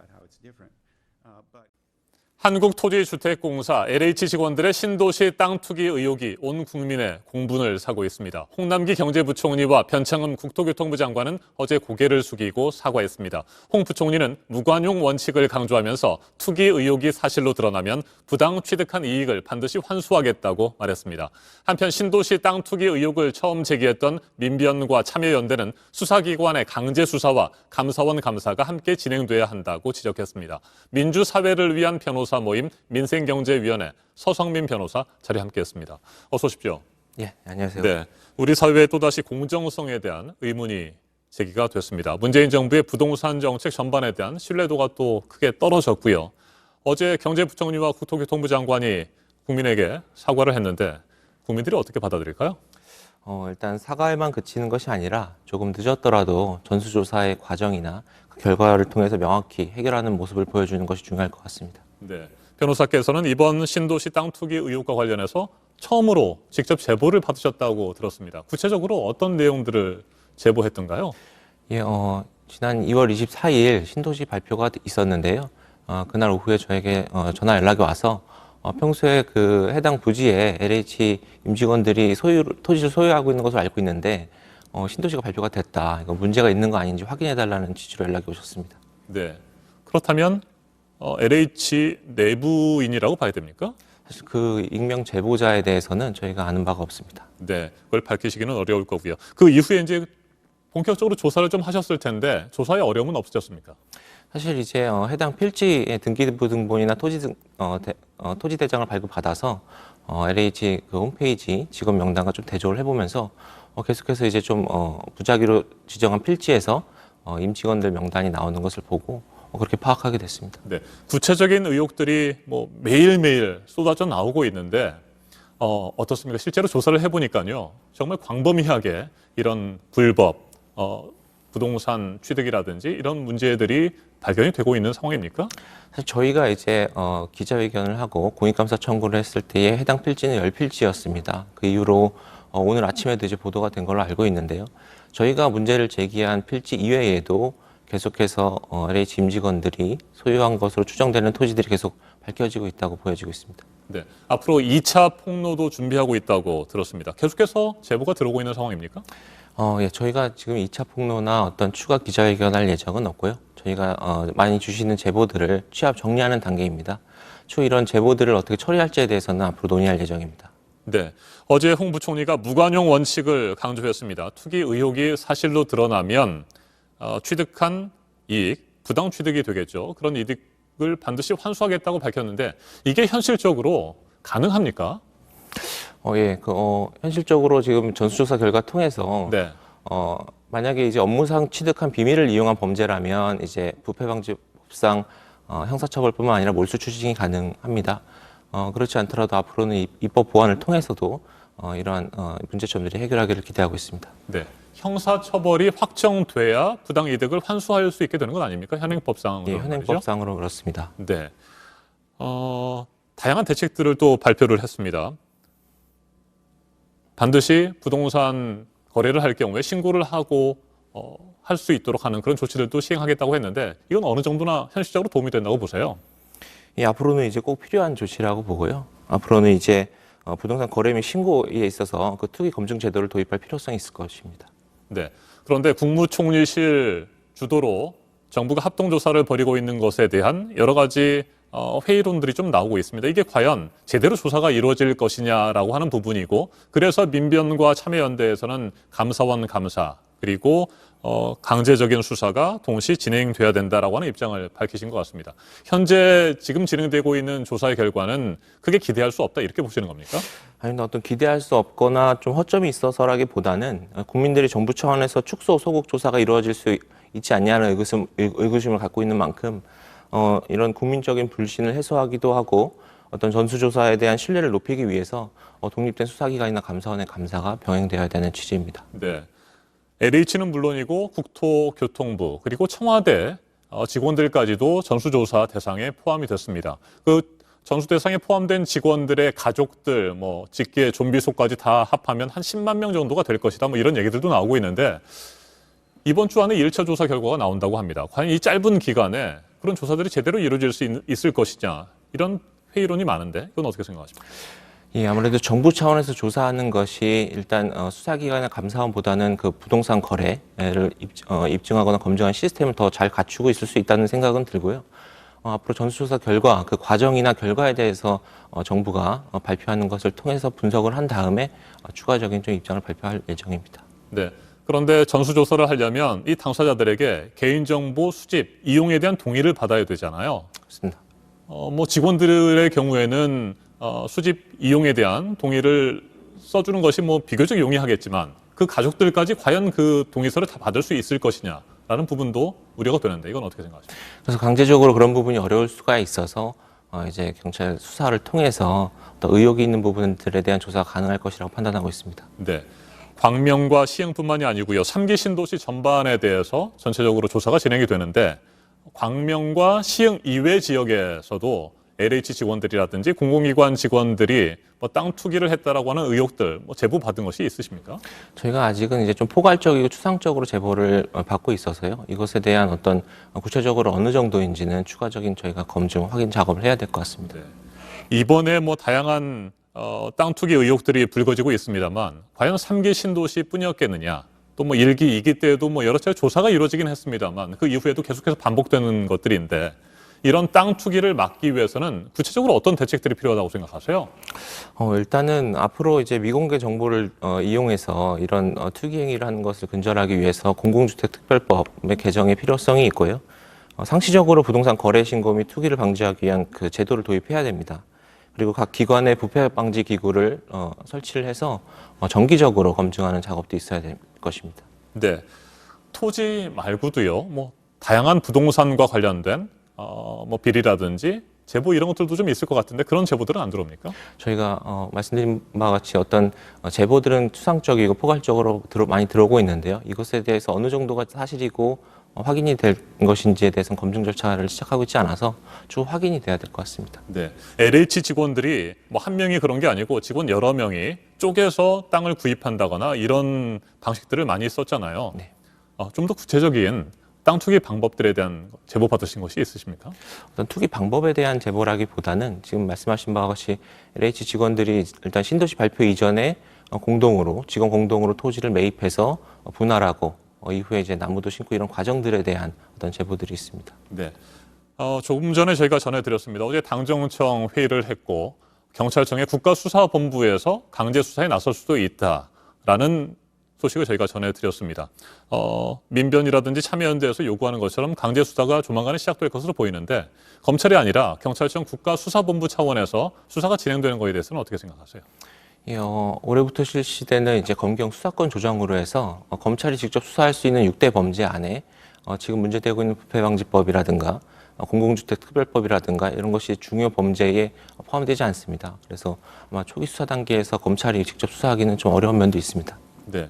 한국토지주택공사 LH 직원들의 신도시 땅 투기 의혹이 온 국민의 공분을 사고 있습니다. 홍남기 경제부총리와 변창흠 국토교통부 장관은 어제 고개를 숙이고 사과했습니다. 홍 부총리는 무관용 원칙을 강조하면서 투기 의혹이 사실로 드러나면 부당 취득한 이익을 반드시 환수하겠다고 말했습니다. 한편 신도시 땅 투기 의혹을 처음 제기했던 민변과 참여연대는 수사기관의 강제 수사와 감사원 감사가 함께 진행돼야 한다고 지적했습니다. 민주사회를 위한 변호사 모임 민생경제위원회 서성민 변호사 자리 함께했습니다. 어서 오십시오. 예, 안녕하세요. 네, 우리 사회의 또다시 공정성에 대한 의문이 제기가 됐습니다. 문재인 정부의 부동산 정책 전반에 대한 신뢰도가 또 크게 떨어졌고요. 어제 경제부총리와 국토교통부 장관이 국민에게 사과를 했는데 국민들이 어떻게 받아들일까요? 일단 사과에만 그치는 것이 아니라 조금 늦었더라도 전수조사의 과정이나 그 결과를 통해서 명확히 해결하는 모습을 보여주는 것이 중요할 것 같습니다. 네, 변호사께서는 이번 신도시 땅 투기 의혹과 관련해서 처음으로 직접 제보를 받으셨다고 들었습니다. 구체적으로 어떤 내용들을 제보했던가요? 예, 지난 2월 24일 신도시 발표가 있었는데요. 그날 오후에 저에게 전화 연락이 와서 평소에 그 해당 부지에 LH 임직원들이 토지를 소유하고 있는 것으로 알고 있는데 신도시가 발표가 됐다. 이거 문제가 있는 거 아닌지 확인해달라는 취지로 연락이 오셨습니다. 네. 그렇다면 LH 내부인이라고 봐야 됩니까? 사실 그 익명 제보자에 대해서는 저희가 아는 바가 없습니다. 네. 그걸 밝히시기는 어려울 거고요. 그 이후에 이제 본격적으로 조사를 좀 하셨을 텐데 조사에 어려움은 없으셨습니까? 사실 이제 해당 필지의 등기부 등본이나 토지 대장을 발급받아서 LH 그 홈페이지 직원 명단과 좀 대조를 해보면서 계속해서 이제 좀 부작위로 지정한 필지에서 임직원들 명단이 나오는 것을 보고 그렇게 파악하게 됐습니다. 네. 구체적인 의혹들이 뭐 매일매일 쏟아져 나오고 있는데 어떻습니까? 실제로 조사를 해보니까요. 정말 광범위하게 이런 불법 부동산 취득이라든지 이런 문제들이 발견이 되고 있는 상황입니까? 사실 저희가 이제 기자회견을 하고 공익감사 청구를 했을 때에 해당 필지는 10필지였습니다. 그 이후로 오늘 아침에도 이제 보도가 된 걸로 알고 있는데요. 저희가 문제를 제기한 필지 이외에도 계속해서 LH 임직원들이 소유한 것으로 추정되는 토지들이 계속 밝혀지고 있다고 보여지고 있습니다. 네. 앞으로 2차 폭로도 준비하고 있다고 들었습니다. 계속해서 제보가 들어오고 있는 상황입니까? 예, 저희가 지금 2차 폭로나 어떤 추가 기자회견할 예정은 없고요. 저희가 많이 주시는 제보들을 취합 정리하는 단계입니다. 추후 이런 제보들을 어떻게 처리할지에 대해서는 앞으로 논의할 예정입니다. 네. 어제 홍 부총리가 무관용 원칙을 강조했습니다. 투기 의혹이 사실로 드러나면 취득한 이익, 부당 취득이 되겠죠. 그런 이득을 반드시 환수하겠다고 밝혔는데 이게 현실적으로 가능합니까? 예, 현실적으로 지금 전수조사 결과 통해서 네. 만약에 이제 업무상 취득한 비밀을 이용한 범죄라면 이제 부패방지법상 형사처벌뿐만 아니라 몰수 추징이 가능합니다. 그렇지 않더라도 앞으로는 입법 보완을 통해서도 이러한 문제점들이 해결하기를 기대하고 있습니다. 네. 형사처벌이 확정돼야 부당 이득을 환수할 수 있게 되는 건 아닙니까? 현행법상으로. 예, 현행법상으로 그렇습니다. 네. 다양한 대책들을 또 발표를 했습니다. 반드시 부동산 거래를 할 경우에 신고를 하고 할 수 있도록 하는 그런 조치들도 시행하겠다고 했는데 이건 어느 정도나 현실적으로 도움이 된다고 보세요? 예, 앞으로는 이제 꼭 필요한 조치라고 보고요. 앞으로는 이제 부동산 거래 및 신고에 있어서 그 투기 검증 제도를 도입할 필요성이 있을 것입니다. 네. 그런데 국무총리실 주도로 정부가 합동조사를 벌이고 있는 것에 대한 여러 가지 회의론들이 좀 나오고 있습니다. 이게 과연 제대로 조사가 이루어질 것이냐라고 하는 부분이고 그래서 민변과 참여연대에서는 감사원 감사 그리고 강제적인 수사가 동시 진행돼야 된다라고 하는 입장을 밝히신 것 같습니다. 현재 지금 진행되고 있는 조사의 결과는 크게 기대할 수 없다 이렇게 보시는 겁니까? 아니, 어떤 기대할 수 없거나 좀 허점이 있어서라기보다는 국민들이 정부 차원에서 축소 소극 조사가 이루어질 수 있지 않냐는 의구심을 갖고 있는 만큼 이런 국민적인 불신을 해소하기도 하고 어떤 전수조사에 대한 신뢰를 높이기 위해서 독립된 수사기관이나 감사원의 감사가 병행되어야 되는 취지입니다. 네. LH는 물론이고 국토교통부 그리고 청와대 직원들까지도 전수조사 대상에 포함이 됐습니다. 그 전수 대상에 포함된 직원들의 가족들, 직계 좀비소까지 다 합하면 한 10만 명 정도가 될 것이다. 이런 얘기들도 나오고 있는데 이번 주 안에 1차 조사 결과가 나온다고 합니다. 과연 이 짧은 기간에 그런 조사들이 제대로 이루어질 수 있을 것이냐 이런 회의론이 많은데 이건 어떻게 생각하십니까? 예, 아무래도 정부 차원에서 조사하는 것이 일단 수사기관이나 감사원보다는 그 부동산 거래를 입증하거나 검증하는 시스템을 더 잘 갖추고 있을 수 있다는 생각은 들고요. 앞으로 전수조사 결과, 그 과정이나 결과에 대해서 정부가 발표하는 것을 통해서 분석을 한 다음에 추가적인 좀 입장을 발표할 예정입니다. 네. 그런데 전수조사를 하려면 이 당사자들에게 개인정보 수집, 이용에 대한 동의를 받아야 되잖아요. 그렇습니다. 직원들의 경우에는 수집 이용에 대한 동의를 써주는 것이 비교적 용이하겠지만 그 가족들까지 과연 그 동의서를 다 받을 수 있을 것이냐라는 부분도 우려가 되는데 이건 어떻게 생각하십니까? 그래서 강제적으로 그런 부분이 어려울 수가 있어서 이제 경찰 수사를 통해서 또 의혹이 있는 부분들에 대한 조사가 가능할 것이라고 판단하고 있습니다. 네. 광명과 시흥뿐만이 아니고요. 3기 신도시 전반에 대해서 전체적으로 조사가 진행이 되는데 광명과 시흥 이외 지역에서도 LH 직원들이라든지 공공기관 직원들이 뭐 땅 투기를 했다라고 하는 의혹들 뭐 제보 받은 것이 있으십니까? 저희가 아직은 이제 좀 포괄적이고 추상적으로 제보를 받고 있어서요. 이것에 대한 어떤 구체적으로 어느 정도인지는 추가적인 저희가 검증, 확인 작업을 해야 될 것 같습니다. 네. 이번에 뭐 다양한 땅 투기 의혹들이 불거지고 있습니다만 과연 3기 신도시뿐이었겠느냐? 또 뭐 1기, 2기 때에도 뭐 여러 차례 조사가 이루어지긴 했습니다만 그 이후에도 계속해서 반복되는 것들인데 이런 땅 투기를 막기 위해서는 구체적으로 어떤 대책들이 필요하다고 생각하세요? 일단은 앞으로 이제 미공개 정보를 이용해서 이런 투기 행위를 하는 것을 근절하기 위해서 공공주택특별법의 개정의 필요성이 있고요. 상시적으로 부동산 거래 신고 및 투기를 방지하기 위한 그 제도를 도입해야 됩니다. 그리고 각 기관의 부패 방지 기구를 설치를 해서 정기적으로 검증하는 작업도 있어야 될 것입니다. 네, 토지 말고도요. 뭐 다양한 부동산과 관련된 뭐 비리라든지 제보 이런 것들도 좀 있을 것 같은데 그런 제보들은 안 들어옵니까? 저희가 말씀드린 바와 같이 어떤 제보들은 추상적이고 포괄적으로 많이 들어오고 있는데요. 이것에 대해서 어느 정도가 사실이고 확인이 될 것인지에 대해서는 검증 절차를 시작하고 있지 않아서 추후 확인이 돼야 될 것 같습니다. 네, LH 직원들이 뭐 한 명이 그런 게 아니고 직원 여러 명이 쪼개서 땅을 구입한다거나 이런 방식들을 많이 썼잖아요. 네. 좀 더 구체적인 땅 투기 방법들에 대한 제보 받으신 것이 있으십니까? 어떤 투기 방법에 대한 제보라기보다는 지금 말씀하신 바와 같이 LH 직원들이 일단 신도시 발표 이전에 직원 공동으로 토지를 매입해서 분할하고 이후에 이제 나무도 심고 이런 과정들에 대한 어떤 제보들이 있습니다. 네. 조금 전에 저희가 전해드렸습니다. 어제 당정청 회의를 했고 경찰청의 국가수사본부에서 강제 수사에 나설 수도 있다라는 소식을 저희가 전해드렸습니다. 민변이라든지 참여연대에서 요구하는 것처럼 강제 수사가 조만간에 시작될 것으로 보이는데 검찰이 아니라 경찰청 국가수사본부 차원에서 수사가 진행되는 것에 대해서는 어떻게 생각하세요? 올해부터 실시되는 이제 검경 수사권 조정으로 해서 검찰이 직접 수사할 수 있는 6대 범죄 안에 지금 문제되고 있는 부패방지법이라든가 공공주택특별법이라든가 이런 것이 중요 범죄에 포함되지 않습니다. 그래서 아마 초기 수사 단계에서 검찰이 직접 수사하기는 좀 어려운 면도 있습니다. 네.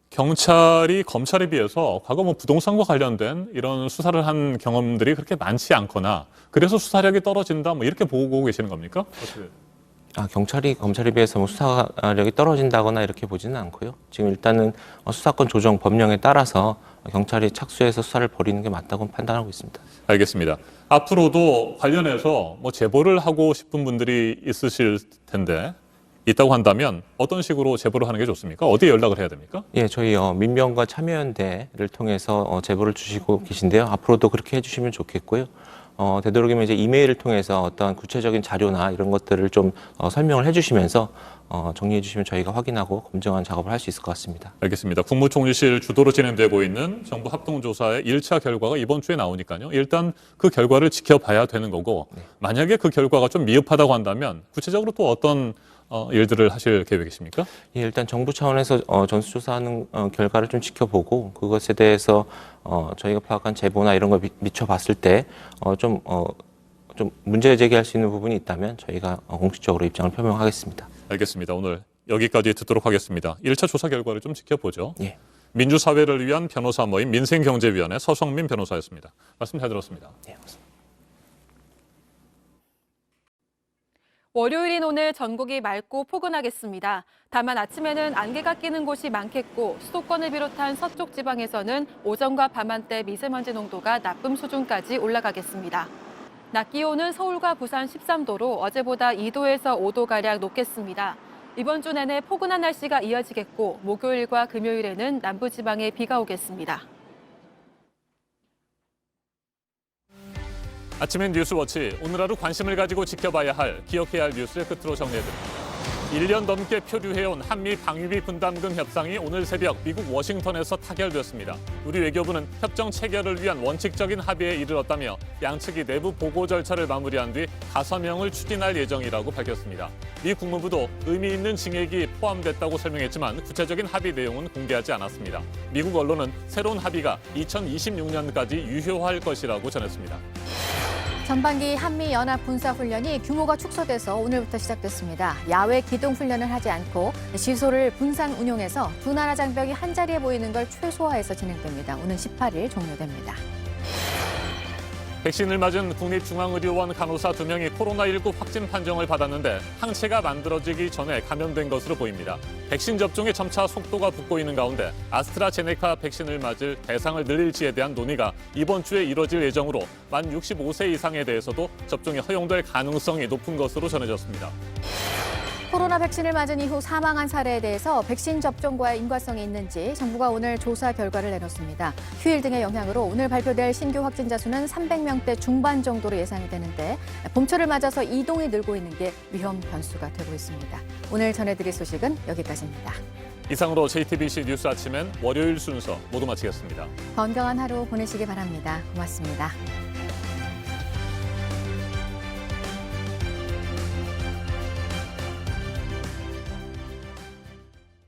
경찰이 검찰에 비해서 과거 뭐 부동산과 관련된 이런 수사를 한 경험들이 그렇게 많지 않거나 그래서 수사력이 떨어진다 뭐 이렇게 보고 계시는 겁니까? 어떻게? 경찰이 검찰에 비해서 뭐 수사력이 떨어진다거나 이렇게 보지는 않고요. 지금 일단은 수사권 조정 법령에 따라서 경찰이 착수해서 수사를 벌이는 게 맞다고 판단하고 있습니다. 알겠습니다. 앞으로도 관련해서 뭐 제보를 하고 싶은 분들이 있으실 텐데 있다고 한다면 어떤 식으로 제보를 하는 게 좋습니까? 어디에 연락을 해야 됩니까? 예, 저희 민변과 참여연대를 통해서 제보를 주시고 계신데요. 앞으로도 그렇게 해주시면 좋겠고요. 되도록이면 이제 이메일을 통해서 어떤 구체적인 자료나 이런 것들을 좀 설명을 해주시면서 정리해 주시면 저희가 확인하고 검증하는 작업을 할 수 있을 것 같습니다. 알겠습니다. 국무총리실 주도로 진행되고 있는 정부 합동조사의 1차 결과가 이번 주에 나오니까요. 일단 그 결과를 지켜봐야 되는 거고 만약에 그 결과가 좀 미흡하다고 한다면 구체적으로 또 어떤 일들을 하실 계획이십니까? 예, 일단 정부 차원에서 전수조사하는 결과를 좀 지켜보고 그것에 대해서 저희가 파악한 제보나 이런 걸 미쳐봤을 때 좀 문제 제기할 수 있는 부분이 있다면 저희가 공식적으로 입장을 표명하겠습니다. 알겠습니다. 오늘 여기까지 듣도록 하겠습니다. 1차 조사 결과를 좀 지켜보죠. 예. 민주사회를 위한 변호사 모임 민생경제위원회 서성민 변호사였습니다. 말씀 잘 들었습니다. 네, 맞습니다. 월요일인 오늘 전국이 맑고 포근하겠습니다. 다만 아침에는 안개가 끼는 곳이 많겠고 수도권을 비롯한 서쪽 지방에서는 오전과 밤한때 미세먼지 농도가 나쁨 수준까지 올라가겠습니다. 낮 기온은 서울과 부산 13도로 어제보다 2도에서 5도가량 높겠습니다. 이번 주 내내 포근한 날씨가 이어지겠고 목요일과 금요일에는 남부지방에 비가 오겠습니다. 아침엔 뉴스워치, 오늘 하루 관심을 가지고 지켜봐야 할, 기억해야 할 뉴스를 끝으로 정리해드립니다. 1년 넘게 표류해온 한미 방위비 분담금 협상이 오늘 새벽 미국 워싱턴에서 타결됐습니다. 우리 외교부는 협정 체결을 위한 원칙적인 합의에 이르렀다며 양측이 내부 보고 절차를 마무리한 뒤 가서명을 추진할 예정이라고 밝혔습니다. 미 국무부도 의미 있는 징액이 포함됐다고 설명했지만 구체적인 합의 내용은 공개하지 않았습니다. 미국 언론은 새로운 합의가 2026년까지 유효할 것이라고 전했습니다. 전반기 한미연합 군사훈련이 규모가 축소돼서 오늘부터 시작됐습니다. 야외 기동훈련을 하지 않고 시소를 분산 운용해서 두 나라 장벽이 한자리에 보이는 걸 최소화해서 진행됩니다. 오는 18일 종료됩니다. 백신을 맞은 국립중앙의료원 간호사 2명이 코로나19 확진 판정을 받았는데 항체가 만들어지기 전에 감염된 것으로 보입니다. 백신 접종에 점차 속도가 붙고 있는 가운데 아스트라제네카 백신을 맞을 대상을 늘릴지에 대한 논의가 이번 주에 이뤄질 예정으로 만 65세 이상에 대해서도 접종이 허용될 가능성이 높은 것으로 전해졌습니다. 코로나 백신을 맞은 이후 사망한 사례에 대해서 백신 접종과의 인과성이 있는지 정부가 오늘 조사 결과를 내놓습니다. 휴일 등의 영향으로 오늘 발표될 신규 확진자 수는 300명대 중반 정도로 예상이 되는데 봄철을 맞아서 이동이 늘고 있는 게 위험 변수가 되고 있습니다. 오늘 전해드릴 소식은 여기까지입니다. 이상으로 JTBC 뉴스 아침엔 월요일 순서 모두 마치겠습니다. 건강한 하루 보내시기 바랍니다. 고맙습니다.